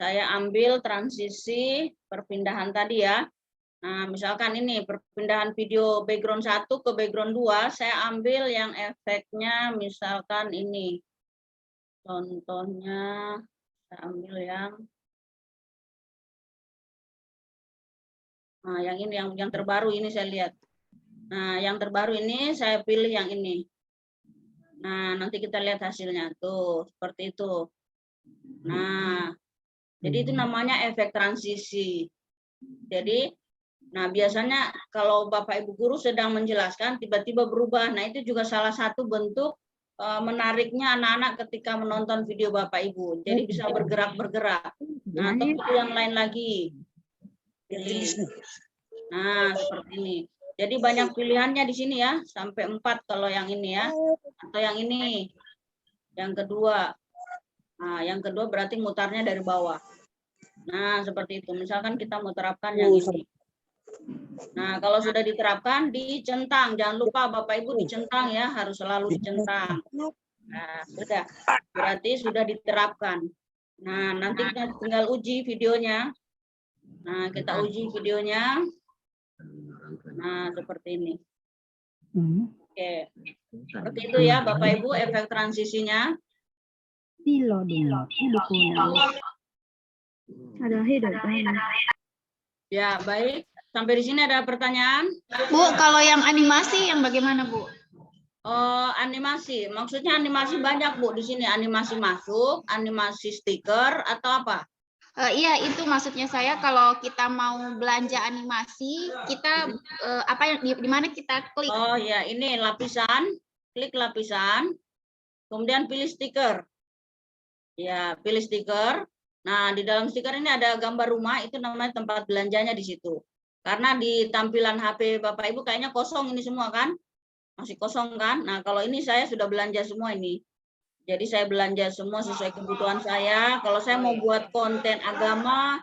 Saya ambil transisi perpindahan tadi ya. Nah, misalkan ini perpindahan video background 1 ke background 2, saya ambil yang efeknya misalkan ini. Contohnya, saya ambil yang nah, yang ini yang terbaru ini saya lihat. Nah, yang terbaru ini saya pilih yang ini. Nah, nanti kita lihat hasilnya tuh, seperti itu. Nah, jadi itu namanya efek transisi. Jadi, nah biasanya kalau Bapak Ibu guru sedang menjelaskan tiba-tiba berubah. Nah, itu juga salah satu bentuk menariknya anak-anak ketika menonton video Bapak Ibu. Jadi bisa bergerak-bergerak. Nah, atau itu yang lain lagi. Pilih. Nah, seperti ini. Jadi banyak pilihannya di sini ya, sampai 4 kalau yang ini ya. Atau yang ini. Yang kedua. Nah, yang kedua berarti mutarnya dari bawah. Nah, seperti itu. Misalkan kita mau terapkan yang ini. Nah, kalau sudah diterapkan, dicentang. Jangan lupa Bapak Ibu dicentang ya, harus selalu dicentang. Nah, sudah. Berarti sudah diterapkan. Nah, nanti kita tinggal uji videonya. Nah, kita uji videonya. Nah, seperti ini. Oke. Seperti itu ya, Bapak Ibu, efek transisinya. Ada hidup. Ya, baik. Sampai di sini ada pertanyaan? Bu, kalau yang animasi yang bagaimana, Bu? Animasi. Maksudnya animasi banyak, Bu. Di sini animasi masuk, animasi stiker, atau apa? Iya, itu maksudnya saya kalau kita mau belanja animasi, kita apa yang di mana kita klik? Oh ya, ini lapisan. Klik lapisan. Kemudian pilih stiker. Ya, pilih stiker. Nah, di dalam stiker ini ada gambar rumah, itu namanya tempat belanjanya di situ. Karena di tampilan HP Bapak Ibu kayaknya kosong ini semua kan? Masih kosong kan? Nah, kalau ini saya sudah belanja semua ini. Jadi saya belanja semua sesuai kebutuhan saya. Kalau saya mau buat konten agama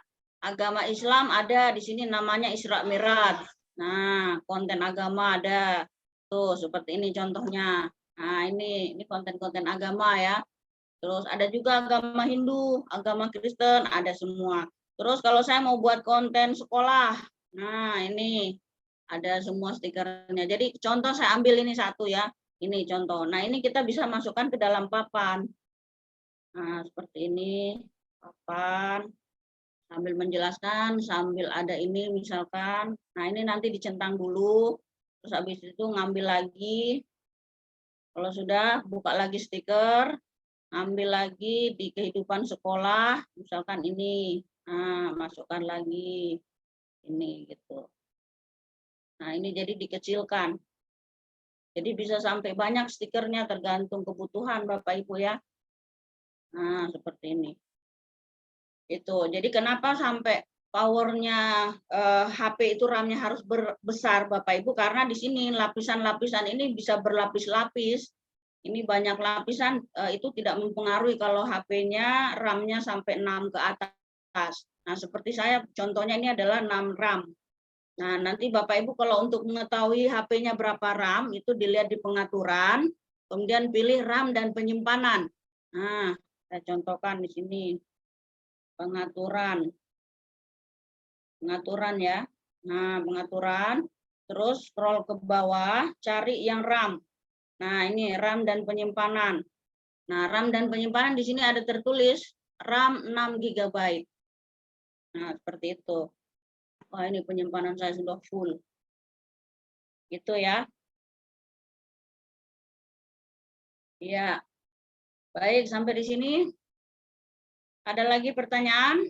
Islam ada di sini namanya Isra Mi'raj. Nah, konten agama ada. Tuh, seperti ini contohnya. Nah, ini konten-konten agama ya. Terus ada juga agama Hindu, agama Kristen, ada semua. Terus kalau saya mau buat konten sekolah, nah ini ada semua stikernya. Jadi contoh saya ambil ini satu ya, ini contoh. Nah ini kita bisa masukkan ke dalam papan. Nah seperti ini, papan. Sambil menjelaskan, sambil ada ini misalkan. Nah ini nanti dicentang dulu, terus habis itu ngambil lagi. Kalau sudah, buka lagi stiker. Ambil lagi di kehidupan sekolah, misalkan ini, nah, masukkan lagi ini gitu. Nah ini jadi dikecilkan. Jadi bisa sampai banyak stikernya tergantung kebutuhan Bapak Ibu ya. Nah seperti ini. Itu. Jadi kenapa sampai powernya HP itu RAM-nya harus besar Bapak Ibu? Karena di sini lapisan-lapisan ini bisa berlapis-lapis. Ini banyak lapisan itu tidak mempengaruhi kalau HP-nya RAM-nya sampai 6 ke atas. Nah, seperti saya contohnya ini adalah 6 RAM. Nah, nanti Bapak Ibu kalau untuk mengetahui HP-nya berapa RAM itu dilihat di pengaturan, kemudian pilih RAM dan penyimpanan. Nah, saya contohkan di sini. Pengaturan. Pengaturan ya. Nah, pengaturan. Terus scroll ke bawah, cari yang RAM. Nah, ini RAM dan penyimpanan. Nah, RAM dan penyimpanan di sini ada tertulis RAM 6 GB. Nah, seperti itu. Wah, ini penyimpanan saya sudah full. Gitu ya. Iya. Baik, sampai di sini. Ada lagi pertanyaan?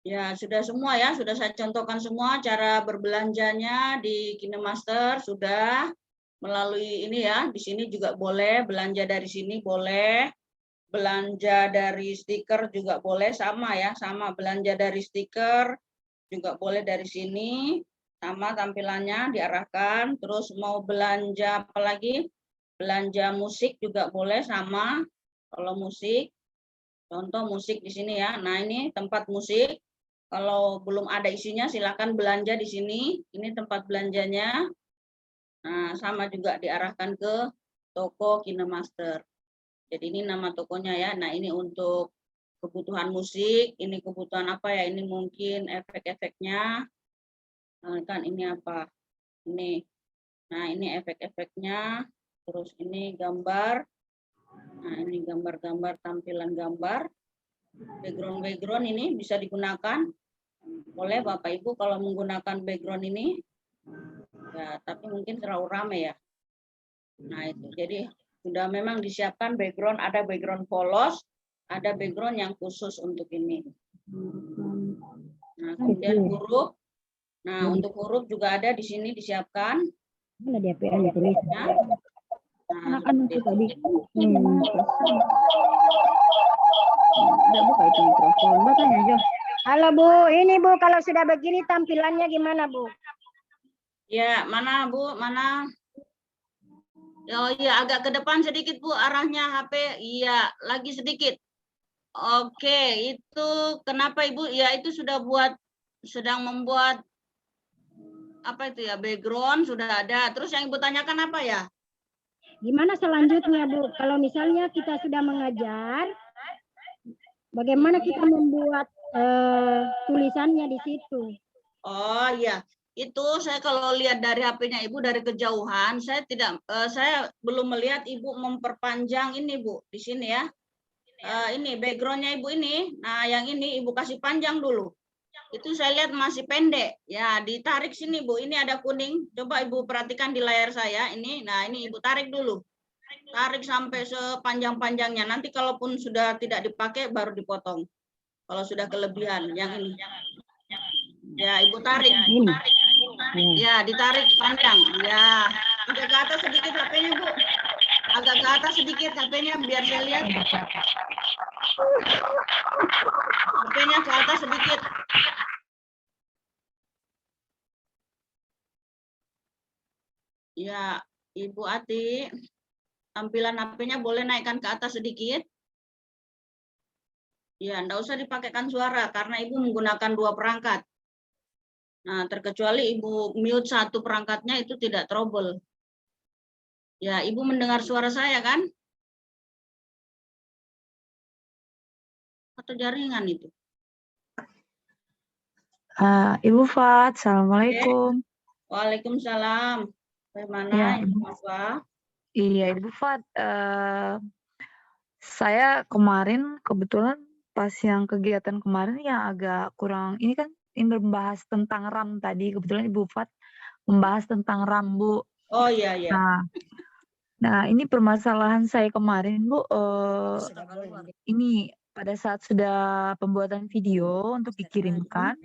Ya, sudah semua ya. Sudah saya contohkan semua cara berbelanjanya di KineMaster. Sudah. Melalui ini ya, di sini juga boleh, belanja dari sini boleh, belanja dari stiker juga boleh, sama ya, sama belanja dari stiker juga boleh dari sini, sama tampilannya diarahkan. Terus mau belanja apa lagi? Belanja musik juga boleh, sama. Kalau musik, contoh musik di sini ya. Nah ini tempat musik. Kalau belum ada isinya silakan belanja di sini. Ini tempat belanjanya. Nah, sama juga diarahkan ke toko KineMaster. Jadi ini nama tokonya ya. Nah, ini untuk kebutuhan musik, ini kebutuhan apa ya? Ini mungkin efek-efeknya. Nah, kan ini apa? Ini. Nah, ini efek-efeknya. Terus ini gambar. Nah, ini gambar-gambar, tampilan gambar. Background-background ini bisa digunakan oleh Bapak Ibu kalau menggunakan background ini. Ya, tapi mungkin terlalu ramai ya. Nah itu, jadi sudah memang disiapkan background, ada background polos, ada background yang khusus untuk ini. Nah kemudian huruf, nah untuk huruf juga ada di sini disiapkan. Mana dia PN ditulis? Nah, Anak-anak itu tadi. Enggak buka itu mikrofon. Mbak tanya aja. Halo Bu, ini Bu kalau sudah begini tampilannya gimana Bu? ya, mana Bu, mana? Oh iya, agak ke depan sedikit Bu, arahnya HP. Iya, lagi sedikit. Oke, itu kenapa Ibu? Ya itu sudah sedang membuat apa itu ya, background sudah ada. Terus yang Ibu tanyakan apa ya? Gimana selanjutnya Bu? Kalau misalnya kita sudah mengajar, bagaimana kita membuat tulisannya di situ? Oh iya, itu saya kalau lihat dari HP-nya Ibu dari kejauhan, saya belum melihat Ibu memperpanjang ini Bu di sini ya. Ini background-nya Ibu ini. Nah, yang ini Ibu kasih panjang dulu. Itu saya lihat masih pendek. Ya, ditarik sini Bu. Ini ada kuning. Coba Ibu perhatikan di layar saya ini. Nah, ini Ibu tarik dulu. Tarik sampai sepanjang-panjangnya. Nanti kalaupun sudah tidak dipakai baru dipotong. Kalau sudah kelebihan yang ini. Ya, Ibu tarik. Ya, ditarik panjang. Ya, agak ke atas sedikit HP-nya, Bu. agak ke atas sedikit HP-nya biar saya lihat. HP-nya ke atas sedikit. Ya, Ibu Ati, tampilan HP-nya boleh naikkan ke atas sedikit. Ya, enggak usah dipakaikan suara karena Ibu menggunakan 2 perangkat. Nah, terkecuali Ibu mute 1 perangkatnya itu tidak trouble. Ya, Ibu mendengar suara saya kan? Atau jaringan itu? Ibu Fat, Assalamualaikum. Waalaikumsalam. Bagaimana Ya, Ibu Ibu. Nova? Iya, Ibu Fat. Saya kemarin kebetulan pas yang kegiatan kemarin yang agak kurang, ini kan ini membahas tentang RAM tadi. Kebetulan Ibu Fat membahas tentang RAM, Bu. Oh iya, iya. Nah, ini permasalahan saya kemarin, Bu. Ini pada saat sudah pembuatan video untuk dikirimkan,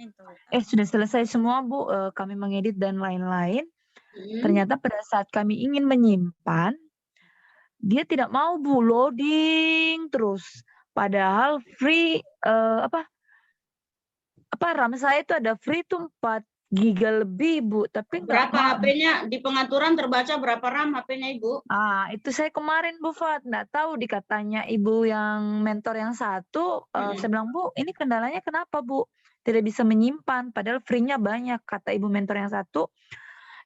sudah selesai semua, Bu. Kami mengedit dan lain-lain. Ternyata pada saat kami ingin menyimpan, dia tidak mau, Bu, loading terus. Padahal free RAM saya itu ada free tuh 4 giga lebih, Bu, tapi nggak Berapa mau. HP-nya? Di pengaturan terbaca berapa RAM HP-nya, Ibu? Itu saya kemarin, Bu Fat, nggak tahu dikatanya Ibu yang mentor yang satu, saya bilang, Bu, ini kendalanya kenapa, Bu? Tidak bisa menyimpan, padahal free-nya banyak, kata Ibu mentor yang satu.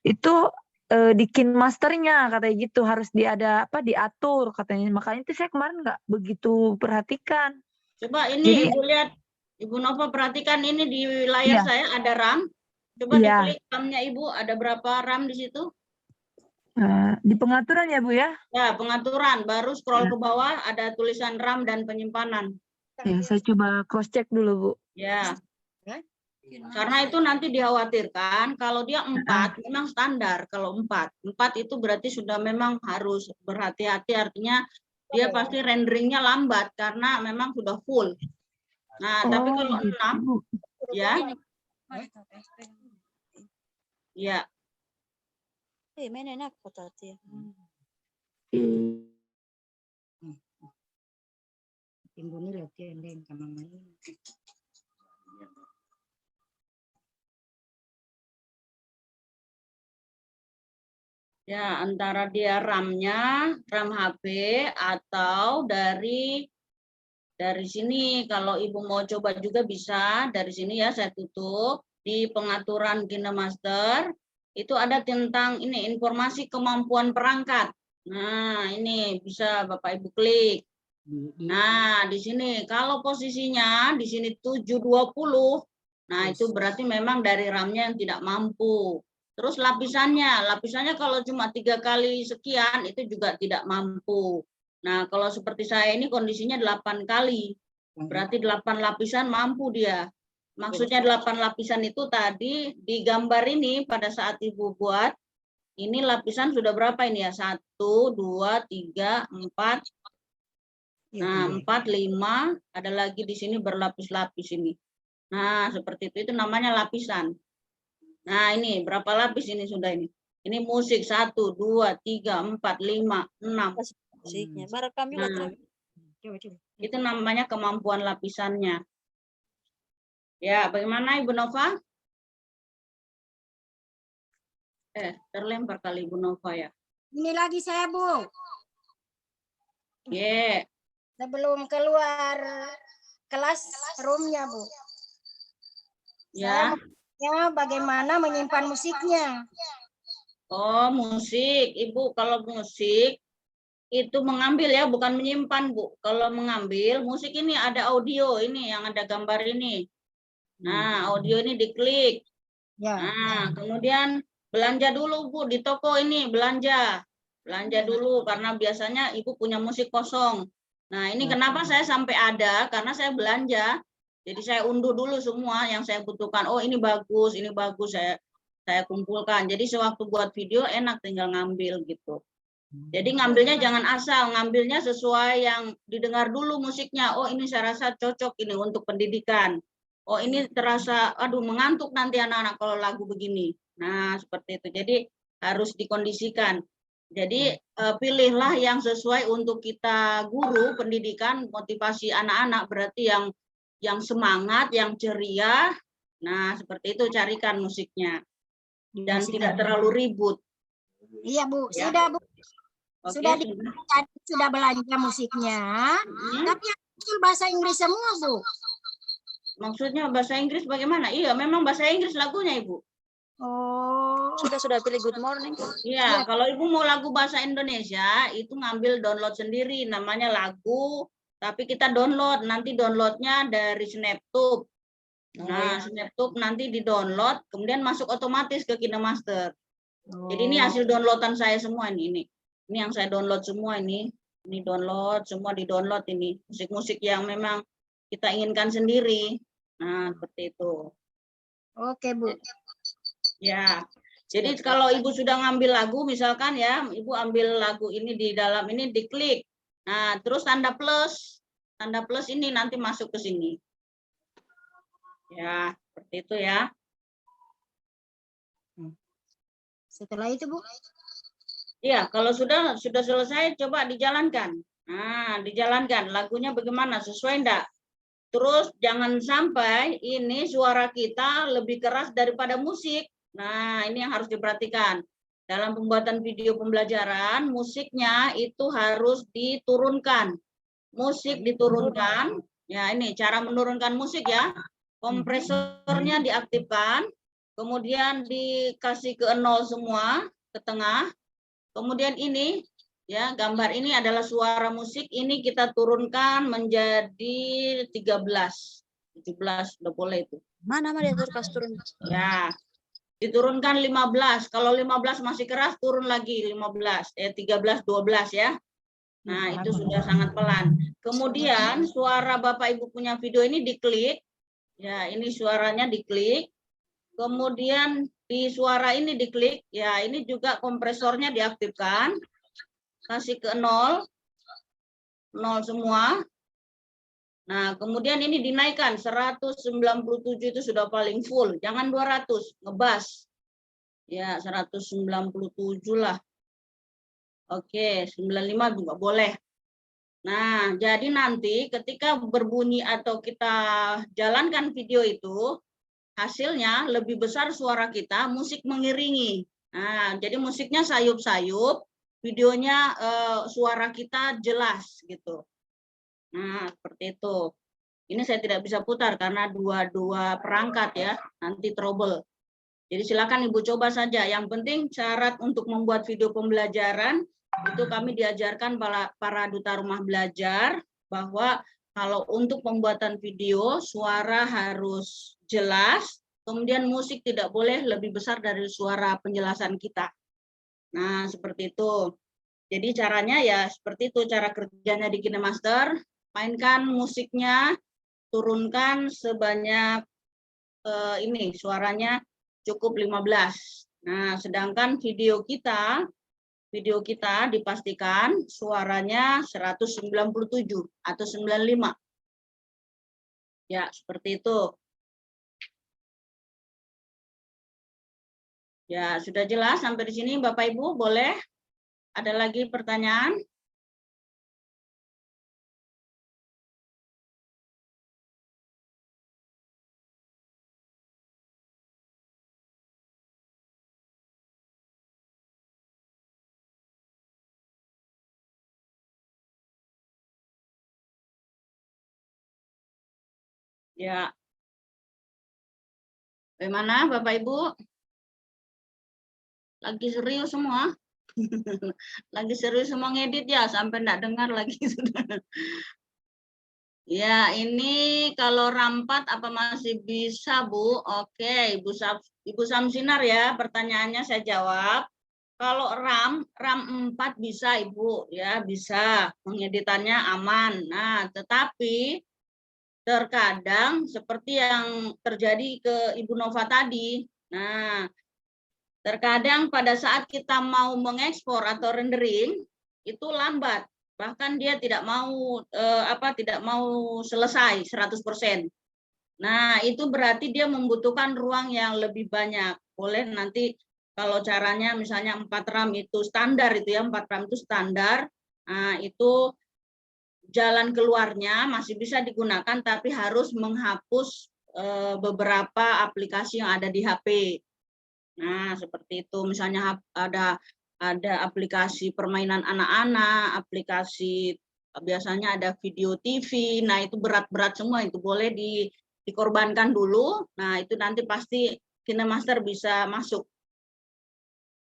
Itu di KineMaster-nya katanya gitu, harus diatur katanya. Makanya itu saya kemarin nggak begitu perhatikan. Coba ini Jadi, Ibu lihat, Ibu Nova perhatikan ini di layar Iya. saya ada RAM. Coba Iya. diklik RAM-nya Ibu, ada berapa RAM di situ? Di pengaturan ya, Bu, ya? Ya, pengaturan. Baru scroll ke bawah, ada tulisan RAM dan penyimpanan. Ya, saya coba cross check dulu, Bu. Ya. Karena itu nanti dikhawatirkan kalau dia 4 memang standar. Kalau 4 itu berarti sudah memang harus berhati-hati, artinya dia pasti renderingnya lambat karena memang sudah full. Nah, tapi kalau 6 ya. Ya. Ya, antara dia RAM-nya, RAM HP atau dari sini. Kalau Ibu mau coba juga bisa dari sini ya, saya tutup. Di pengaturan KineMaster itu ada tentang ini informasi kemampuan perangkat. Nah, ini bisa Bapak Ibu klik. Nah, di sini kalau posisinya di sini 720, nah itu berarti memang dari RAM-nya yang tidak mampu. Terus lapisannya kalau cuma 3 kali sekian itu juga tidak mampu. Nah, kalau seperti saya ini kondisinya 8 kali. Berarti 8 lapisan mampu dia. Maksudnya 8 lapisan itu tadi di gambar ini pada saat Ibu buat, ini lapisan sudah berapa ini ya? 1, 2, 3, 4. Nah, 4, 5, ada lagi di sini berlapis-lapis ini. Nah, seperti itu namanya lapisan. Nah, ini berapa lapis ini sudah ini? Ini musik 1, 2, 3, 4, 5, 6. Nah, itu namanya kemampuan lapisannya. Ya, bagaimana Ibu Nova? Terlempar kali Ibu Nova ya. Ini lagi saya, Bu. Yeah. Sebelum keluar kelas roomnya, Bu. Ya. Ya, bagaimana menyimpan musiknya? Oh, musik. Ibu kalau musik itu mengambil ya, bukan menyimpan, Bu. Kalau mengambil musik ini ada audio ini yang ada gambar ini. Nah, audio ini diklik. Ya. Nah, kemudian belanja dulu, Bu, di toko ini belanja. Belanja dulu karena biasanya Ibu punya musik kosong. Nah, ini kenapa saya sampai ada? Karena saya belanja. Jadi saya unduh dulu semua yang saya butuhkan. Oh, ini bagus, saya kumpulkan. Jadi sewaktu buat video enak tinggal ngambil gitu. Jadi ngambilnya jangan asal, ngambilnya sesuai yang didengar dulu musiknya. Oh, ini saya rasa cocok ini untuk pendidikan. Oh, ini terasa aduh mengantuk nanti anak-anak kalau lagu begini. Nah, seperti itu. Jadi harus dikondisikan. Jadi pilihlah yang sesuai untuk kita guru pendidikan, motivasi anak-anak, berarti yang semangat, yang ceria. Nah, seperti itu carikan musiknya. Dan tidak terlalu ribut. Iya Bu, Ya. sudah Bu, Oke, sudah belanja musiknya. Hmm. Tapi yang muncul bahasa Inggris semua Bu. Maksudnya bahasa Inggris bagaimana? Iya, memang bahasa Inggris lagunya, Ibu. Oh, Sudah pilih Good Morning. Iya, kalau Ibu mau lagu bahasa Indonesia, itu ngambil download sendiri, namanya lagu, tapi kita download, nanti downloadnya dari SnapTube. Nah, SnapTube nanti di-download, kemudian masuk otomatis ke KineMaster. Jadi ini hasil downloadan saya semua ini. Ini yang saya download semua ini. Ini download, semua di-download ini. Musik-musik yang memang kita inginkan sendiri. Nah, seperti itu. oke Bu. Ya. Jadi kalau Ibu sudah ngambil lagu, misalkan ya, Ibu ambil lagu ini di dalam ini, diklik. Nah, terus tanda plus. Tanda plus ini nanti masuk ke sini. Ya, seperti itu ya. Setelah itu Bu. Iya, kalau sudah selesai, coba dijalankan. Nah, dijalankan. Lagunya bagaimana? Sesuai enggak? Terus jangan sampai ini suara kita lebih keras daripada musik. Nah, ini yang harus diperhatikan. Dalam pembuatan video pembelajaran, musiknya itu harus diturunkan. Musik diturunkan. Ya, ini cara menurunkan musik ya. Kompresornya diaktifkan. Kemudian dikasih ke 0 semua, ke tengah. Kemudian ini ya, gambar ini adalah suara musik, ini kita turunkan menjadi 13. 17 udah boleh itu. Mana dia turun? Ya. Diturunkan 15. Kalau 15 masih keras, turun lagi 15. 13, 12 ya. Nah, itu sudah sangat pelan. Kemudian suara Bapak Ibu punya video ini diklik. Ya, ini suaranya diklik. Kemudian di suara ini diklik, ya ini juga kompresornya diaktifkan, kasih ke 0, 0 semua. Nah, kemudian ini dinaikkan 197 itu sudah paling full, jangan 200, ngebas. Ya, 197 lah. Oke, 95 juga boleh. Nah, jadi nanti ketika berbunyi atau kita jalankan video itu, hasilnya lebih besar suara kita, musik mengiringi. Nah, jadi musiknya sayup-sayup, videonya suara kita jelas gitu. Nah, seperti itu. Ini saya tidak bisa putar karena dua perangkat ya, nanti trouble. Jadi silakan Ibu coba saja. Yang penting syarat untuk membuat video pembelajaran itu kami diajarkan para duta rumah belajar bahwa kalau untuk pembuatan video suara harus jelas, kemudian musik tidak boleh lebih besar dari suara penjelasan kita. Nah, seperti itu. Jadi caranya ya seperti itu cara kerjanya di KineMaster. Mainkan musiknya, turunkan sebanyak ini suaranya cukup 15. Nah, sedangkan video kita dipastikan suaranya 197 atau 95. Ya, seperti itu. Ya, sudah jelas sampai di sini Bapak Ibu, boleh? Ada lagi pertanyaan? Ya. Bagaimana Bapak Ibu? Lagi serius semua? Lagi serius semua ngedit ya, sampai enggak dengar lagi sudah. Ya, ini kalau RAM4 apa masih bisa, Bu? Oke, Ibu Samsinar ya, pertanyaannya saya jawab. Kalau RAM 4 bisa, Ibu, ya bisa. Pengeditannya aman. Nah, tetapi terkadang seperti yang terjadi ke Ibu Nova tadi. Nah, terkadang pada saat kita mau mengekspor atau rendering itu lambat, bahkan dia tidak mau selesai 100%. Nah, itu berarti dia membutuhkan ruang yang lebih banyak. Boleh nanti Kalau caranya misalnya 4 RAM itu standar itu ya, 4 RAM itu standar. Nah, itu jalan keluarnya masih bisa digunakan tapi harus menghapus beberapa aplikasi yang ada di HP. Nah, seperti itu. Misalnya ada aplikasi permainan anak-anak, aplikasi biasanya ada video TV. Nah, itu berat-berat semua, itu boleh dikorbankan dulu. Nah, itu nanti pasti KineMaster bisa masuk.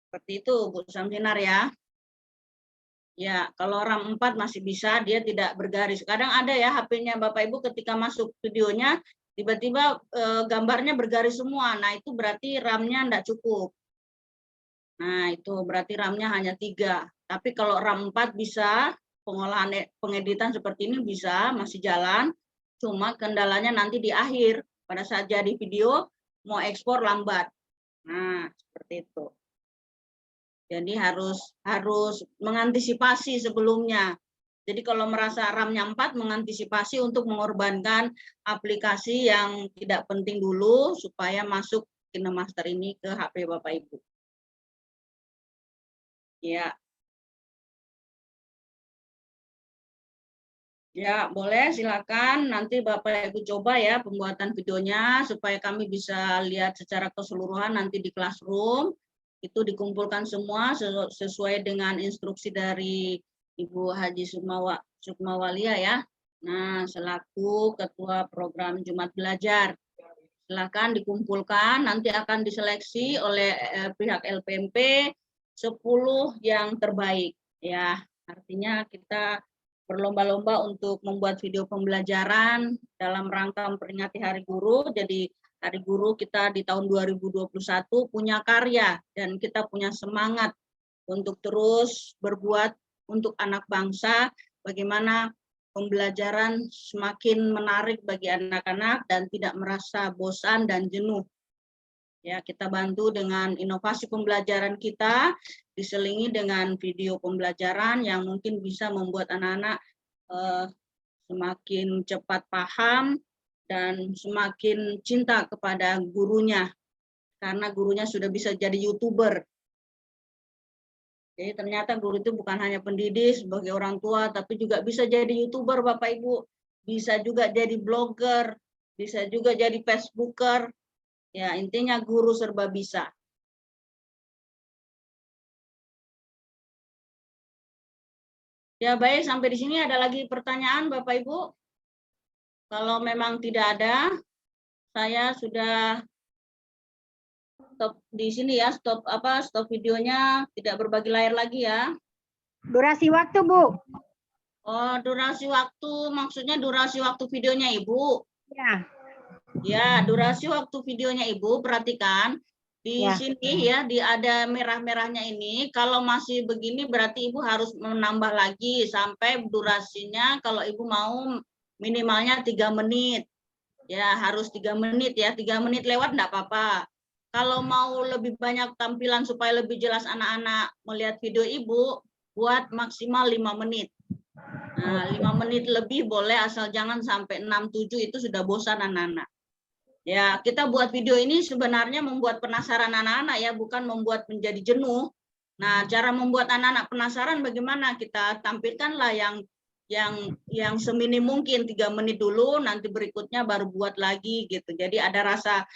Seperti itu, Bu Samsinar ya. Ya, kalau RAM 4 masih bisa, dia tidak bergaris. Kadang ada ya HP-nya Bapak Ibu ketika masuk videonya, tiba-tiba gambarnya bergaris semua. Nah, itu berarti RAM-nya tidak cukup. Nah, itu berarti RAM-nya hanya 3. Tapi kalau RAM 4 bisa, pengolahan pengeditan seperti ini bisa, masih jalan. Cuma kendalanya nanti di akhir. Pada saat jadi video, mau ekspor lambat. Nah, seperti itu. Jadi harus mengantisipasi sebelumnya. Jadi kalau merasa RAM-nya 4, mengantisipasi untuk mengorbankan aplikasi yang tidak penting dulu supaya masuk KineMaster ini ke HP Bapak Ibu. Ya. Ya, boleh silakan. Nanti Bapak Ibu coba ya pembuatan videonya supaya kami bisa lihat secara keseluruhan nanti di classroom. Itu dikumpulkan semua sesuai dengan instruksi dari Ibu Haji Sukmawalia ya. Nah, selaku Ketua Program Jumat Belajar. Silakan dikumpulkan, nanti akan diseleksi oleh pihak LPMP 10 yang terbaik ya. Artinya kita berlomba-lomba untuk membuat video pembelajaran dalam rangka memperingati Hari Guru. Jadi Hari Guru kita di tahun 2021 punya karya dan kita punya semangat untuk terus berbuat untuk anak bangsa, bagaimana pembelajaran semakin menarik bagi anak-anak dan tidak merasa bosan dan jenuh. Ya, kita bantu dengan inovasi pembelajaran kita, diselingi dengan video pembelajaran yang mungkin bisa membuat anak-anak semakin cepat paham dan semakin cinta kepada gurunya, karena gurunya sudah bisa jadi YouTuber. Jadi ternyata guru itu bukan hanya pendidik sebagai orang tua, tapi juga bisa jadi YouTuber Bapak Ibu, bisa juga jadi blogger, bisa juga jadi Facebooker. Ya, intinya guru serba bisa. Ya baik, sampai di sini ada lagi pertanyaan Bapak Ibu? Kalau memang tidak ada, saya sudah stop di sini ya, stop videonya, tidak berbagi layar lagi ya. Durasi waktu, Bu. Oh, durasi waktu, maksudnya durasi waktu videonya Ibu? Ya. Ya, durasi waktu videonya Ibu, perhatikan di Ya. sini ya, ada merah-merahnya ini. Kalau masih begini berarti Ibu harus menambah lagi sampai durasinya kalau Ibu mau minimalnya 3 menit. Ya, harus 3 menit ya, 3 menit lewat enggak apa-apa. Kalau mau lebih banyak tampilan supaya lebih jelas anak-anak melihat video Ibu, buat maksimal 5 menit. Nah, 5 menit lebih boleh asal jangan sampai 6-7, itu sudah bosan anak-anak. Ya, kita buat video ini sebenarnya membuat penasaran anak-anak ya, bukan membuat menjadi jenuh. Nah, cara membuat anak-anak penasaran bagaimana? Kita tampilkanlah yang seminim mungkin 3 menit dulu, nanti berikutnya baru buat lagi gitu. Jadi ada rasa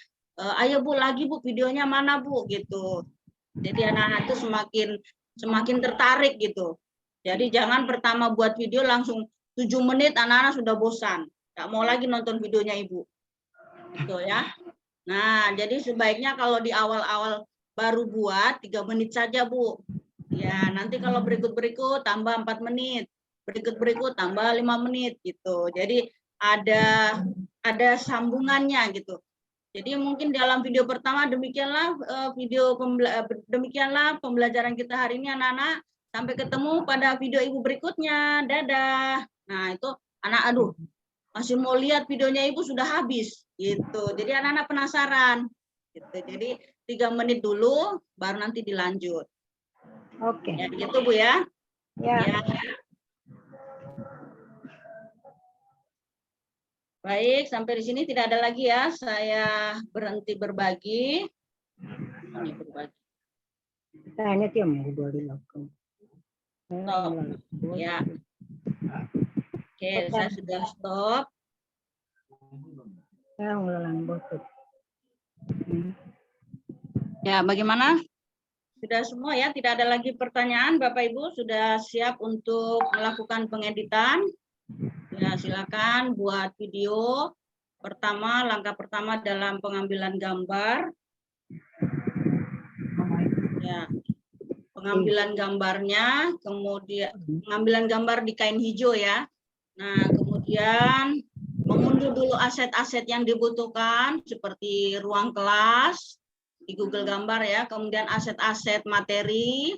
ayo Bu lagi Bu, videonya mana Bu gitu. Jadi anak-anak itu semakin tertarik gitu. Jadi jangan pertama buat video langsung 7 menit anak-anak sudah bosan, nggak mau lagi nonton videonya Ibu. Gitu ya. Nah, jadi sebaiknya kalau di awal-awal baru buat 3 menit saja, Bu. Ya, nanti kalau berikut-berikut tambah 4 menit. Berikut-berikut tambah 5 menit gitu. Jadi ada sambungannya gitu. Jadi mungkin dalam video pertama demikianlah demikianlah pembelajaran kita hari ini anak-anak. Sampai ketemu pada video Ibu berikutnya. Dadah. Nah, itu anak masih mau lihat videonya Ibu sudah habis gitu. Jadi anak-anak penasaran gitu. Jadi 3 menit dulu baru nanti dilanjut. Oke. Ya, gitu Bu ya. Ya. Baik, sampai di sini tidak ada lagi ya. Saya berhenti berbagi. Ini berbagi. Tanya tiap minggu dua dilakukan. Stop. Ya. Oke, saya sudah stop. Saya ngulang botol. Ya, bagaimana? Sudah semua ya, tidak ada lagi pertanyaan. Bapak Ibu sudah siap untuk melakukan pengeditan. Ya, silakan buat video. Pertama, langkah pertama dalam pengambilan gambar. Ya, pengambilan gambarnya, kemudian pengambilan gambar di kain hijau ya. Nah, kemudian mengunduh dulu aset-aset yang dibutuhkan seperti ruang kelas di Google Gambar ya, kemudian aset-aset materi.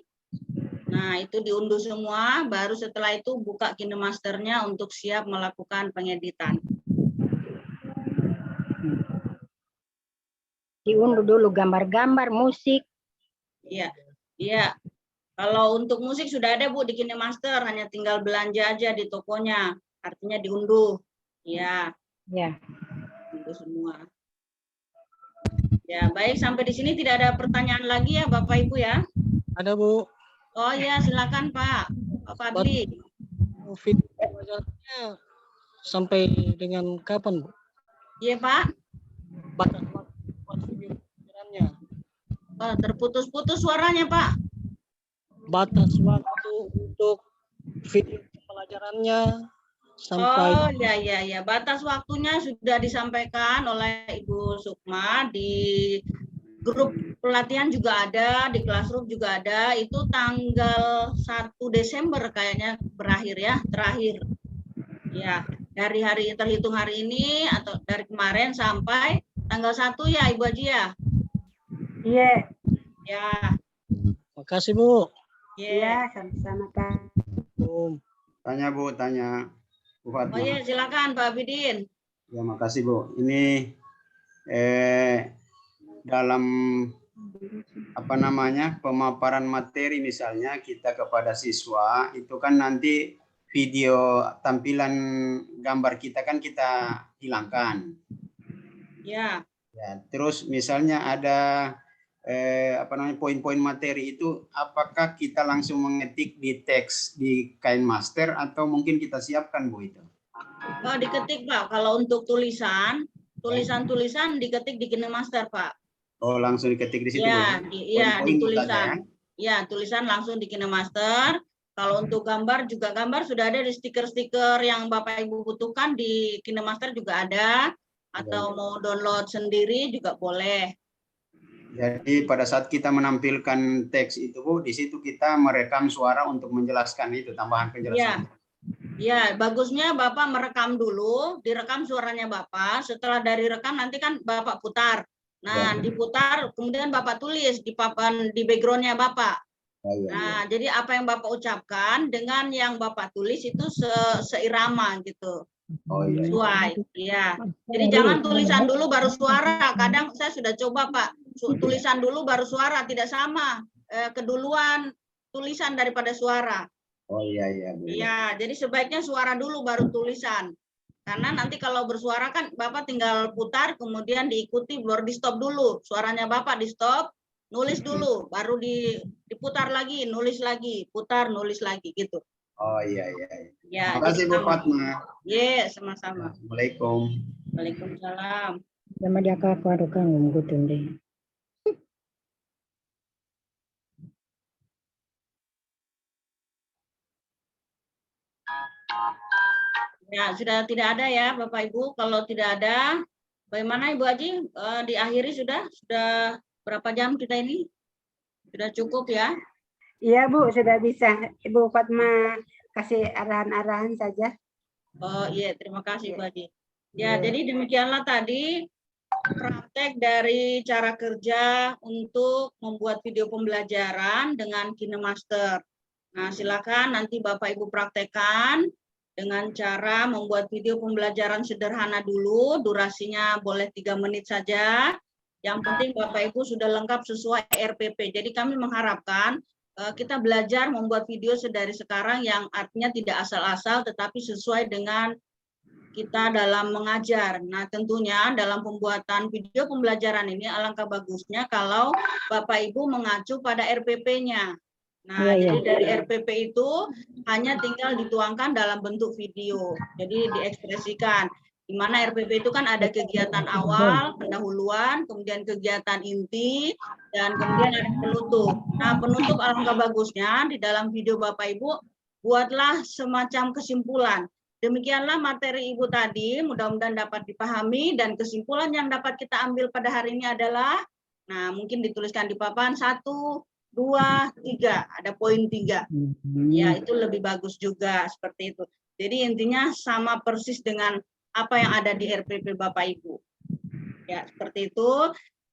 Nah, itu diunduh semua, baru setelah itu buka KineMaster-nya untuk siap melakukan pengeditan. Diunduh dulu gambar-gambar, musik. Iya. Iya. Kalau untuk musik sudah ada Bu di KineMaster, hanya tinggal belanja aja di tokonya. Artinya diunduh. Iya. Ya. Unduh semua. Ya, baik, sampai di sini tidak ada pertanyaan lagi ya Bapak Ibu ya. Ada Bu. Oh iya, silakan Pak. Pak Fadli. Video pembelajarannya sampai dengan kapan Bu? Iya Pak. Batas waktu buat video pembelajarannya. Oh, terputus-putus suaranya Pak. Batas waktu untuk video pembelajarannya sampai. Oh ya. Batas waktunya sudah disampaikan oleh Ibu Sukma di grup pelatihan juga ada, di Classroom juga ada. Itu tanggal 1 Desember kayaknya berakhir ya, terakhir. Ya, dari hari terhitung hari ini atau dari kemarin sampai tanggal 1 ya Ibu Haji ya. Iya. Ya. Makasih Bu. Iya, sama-sama Kak. Tanya Bu, tanya. Bu Fatma. Oh iya, silakan Pak Abidin. Ya, makasih Bu. Ini dalam pemaparan materi misalnya kita kepada siswa itu kan nanti video tampilan gambar kita kan kita hilangkan. Ya. Ya, terus misalnya ada poin-poin materi itu apakah kita langsung mengetik di teks di KineMaster atau mungkin kita siapkan Bu itu? Oh, diketik Pak. Kalau untuk tulisan diketik di KineMaster Pak. Oh, langsung diketik di situ. Ya, Bu? di tulisan. Ya, tulisan langsung di KineMaster. Kalau untuk gambar juga gambar sudah ada di stiker-stiker yang Bapak Ibu butuhkan di KineMaster juga ada. Atau mau download sendiri juga boleh. Jadi pada saat kita menampilkan teks itu Bu, di situ kita merekam suara untuk menjelaskan itu, tambahan penjelasan. Ya, bagusnya Bapak merekam dulu, direkam suaranya Bapak, setelah dari rekam nanti kan Bapak putar. Nah, diputar, kemudian Bapak tulis di papan di background-nya Bapak. Nah, jadi apa yang Bapak ucapkan dengan yang Bapak tulis itu seirama gitu. Sesuai, ya. Jadi jangan tulisan dulu baru suara. Kadang saya sudah coba Pak, tulisan dulu baru suara, tidak sama. Keduluan tulisan daripada suara. Oh iya. Iya, jadi sebaiknya suara dulu baru tulisan. Karena nanti kalau bersuara kan Bapak tinggal putar, kemudian diikuti, baru di stop dulu. Suaranya Bapak di stop, nulis dulu, baru diputar lagi, nulis lagi, putar, nulis lagi gitu. Oh iya. Ya, terima kasih Bu Fatma. Iya, sama-sama. Assalamualaikum. Waalaikumsalam. Sama dia kakak kan ngomong deh. Ya, sudah tidak ada ya Bapak Ibu. Kalau tidak ada, bagaimana Ibu Haji? Diakhiri sudah? Sudah berapa jam kita ini? Sudah cukup ya? Iya Bu, sudah bisa. Ibu Fatma kasih arahan-arahan saja. Oh iya, terima kasih Bu Haji. Ya, jadi demikianlah tadi praktek dari cara kerja untuk membuat video pembelajaran dengan KineMaster. Nah, silakan nanti Bapak Ibu praktekkan dengan cara membuat video pembelajaran sederhana dulu, durasinya boleh 3 menit saja. Yang penting Bapak Ibu sudah lengkap sesuai RPP. Jadi kami mengharapkan kita belajar membuat video sedari sekarang yang artinya tidak asal-asal tetapi sesuai dengan kita dalam mengajar. Nah, tentunya dalam pembuatan video pembelajaran ini alangkah bagusnya kalau Bapak Ibu mengacu pada RPP-nya. Nah, jadi dari RPP itu hanya tinggal dituangkan dalam bentuk video. Jadi diekspresikan. Di mana RPP itu kan ada kegiatan awal, pendahuluan, kemudian kegiatan inti, dan kemudian ada penutup. Nah, penutup alangkah bagusnya di dalam video Bapak Ibu, buatlah semacam kesimpulan. Demikianlah materi Ibu tadi, mudah-mudahan dapat dipahami, dan kesimpulan yang dapat kita ambil pada hari ini adalah, nah mungkin dituliskan di papan 1, 2, 3, ada poin 3. Ya, itu lebih bagus juga seperti itu. Jadi intinya sama persis dengan apa yang ada di RPP Bapak Ibu. Ya, seperti itu.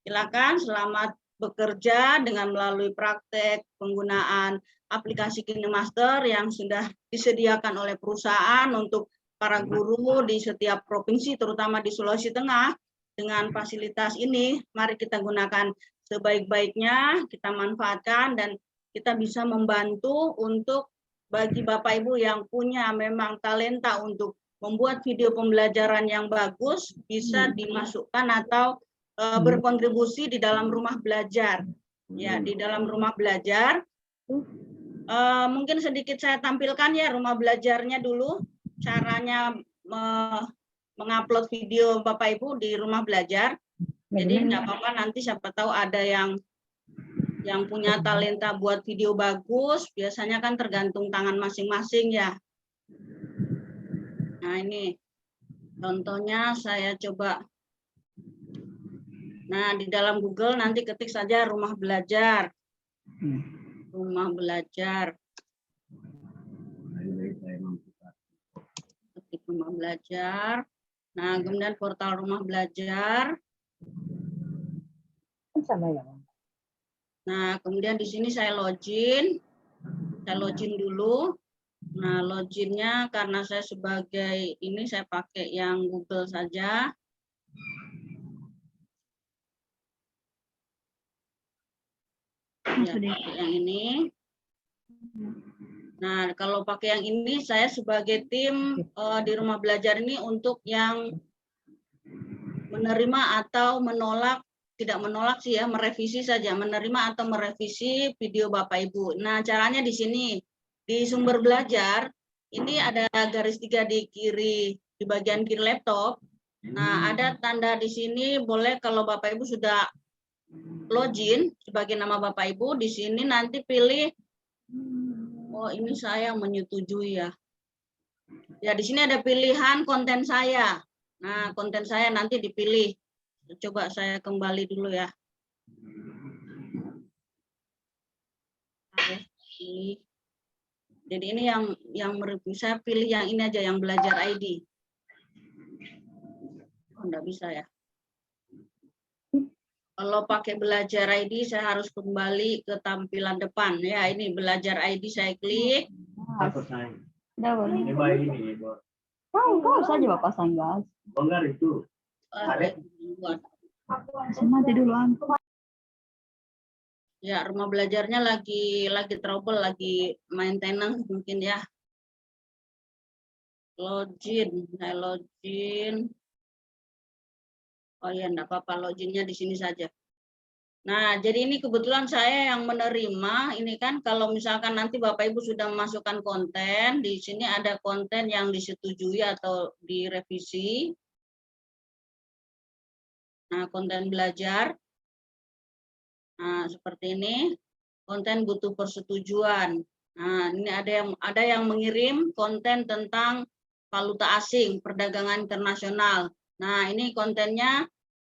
Silakan selamat bekerja dengan melalui praktek penggunaan aplikasi KineMaster yang sudah disediakan oleh perusahaan untuk para guru di setiap provinsi, terutama di Sulawesi Tengah. Dengan fasilitas ini, mari kita gunakan sebaik-baiknya, kita manfaatkan, dan kita bisa membantu untuk bagi Bapak Ibu yang punya memang talenta untuk membuat video pembelajaran yang bagus, bisa dimasukkan atau berkontribusi di dalam rumah belajar. Ya, di dalam rumah belajar. Mungkin sedikit saya tampilkan ya rumah belajarnya dulu, caranya mengupload video Bapak Ibu di rumah belajar. Jadi nggak apa-apa, nanti siapa tahu ada yang punya talenta buat video bagus, biasanya kan tergantung tangan masing-masing ya. Nah ini contohnya saya coba. Nah di dalam Google nanti ketik saja rumah belajar. Rumah belajar. Ketik rumah belajar. Nah kemudian portal rumah belajar. Nah, kemudian di sini saya login dulu. Nah, loginnya karena saya sebagai ini saya pakai yang Google saja. Ya, pakai yang ini. Nah, kalau pakai yang ini saya sebagai tim di rumah belajar ini untuk yang menerima atau menolak. Tidak menolak sih ya, merevisi saja, menerima atau merevisi video Bapak Ibu. Nah, caranya di sini, di sumber belajar, ini ada garis 3 di kiri, di bagian kiri laptop. Nah, ada tanda di sini, boleh kalau Bapak Ibu sudah login sebagai nama Bapak Ibu, di sini nanti pilih, oh ini saya yang menyetujui ya. Ya, di sini ada pilihan konten saya. Nah, konten saya nanti dipilih. Coba saya kembali dulu ya. Jadi ini yang mereview, saya pilih yang ini aja, yang belajar ID. Oh, enggak bisa ya. Kalau pakai belajar ID saya harus kembali ke tampilan depan ya. Ini belajar ID saya klik. Kau saja Bapak Sanggas. Bongkar itu. Mati dulu. Ya, rumah belajarnya lagi trouble, lagi maintenance mungkin ya. Login, saya login. Oh ya, enggak apa-apa, loginnya di sini saja. Nah, jadi ini kebetulan saya yang menerima. Ini kan kalau misalkan nanti Bapak Ibu sudah memasukkan konten, di sini ada konten yang disetujui atau direvisi. Nah, konten belajar. Nah, seperti ini. Konten butuh persetujuan. Nah, ini ada yang mengirim konten tentang valuta asing, perdagangan internasional. Nah, ini kontennya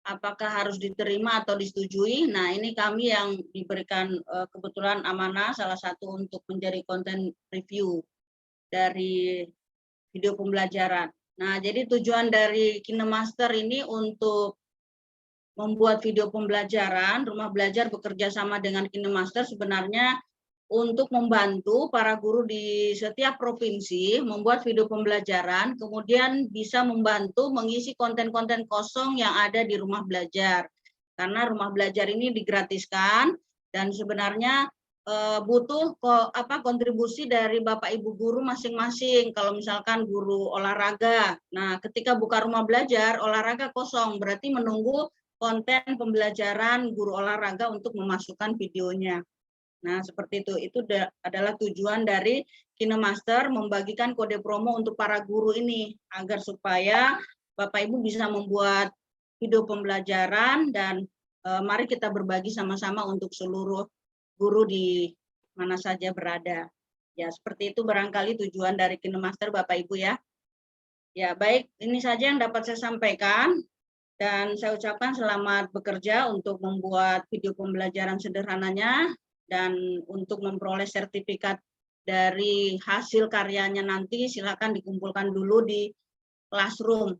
apakah harus diterima atau disetujui. Nah, ini kami yang diberikan kebetulan amanah salah satu untuk menjadi konten review dari video pembelajaran. Nah, jadi tujuan dari KineMaster ini untuk membuat video pembelajaran, rumah belajar bekerja sama dengan KineMaster sebenarnya untuk membantu para guru di setiap provinsi membuat video pembelajaran, kemudian bisa membantu mengisi konten-konten kosong yang ada di rumah belajar. Karena rumah belajar ini digratiskan dan sebenarnya butuh kontribusi dari Bapak Ibu guru masing-masing. Kalau misalkan guru olahraga, nah ketika buka rumah belajar olahraga kosong, berarti menunggu konten pembelajaran guru olahraga untuk memasukkan videonya. Nah seperti itu adalah tujuan dari KineMaster membagikan kode promo untuk para guru ini agar supaya Bapak Ibu bisa membuat video pembelajaran dan mari kita berbagi sama-sama untuk seluruh guru di mana saja berada. Ya, seperti itu barangkali tujuan dari KineMaster Bapak Ibu ya. Ya, baik, ini saja yang dapat saya sampaikan dan saya ucapkan selamat bekerja untuk membuat video pembelajaran sederhananya dan untuk memperoleh sertifikat dari hasil karyanya nanti silakan dikumpulkan dulu di Classroom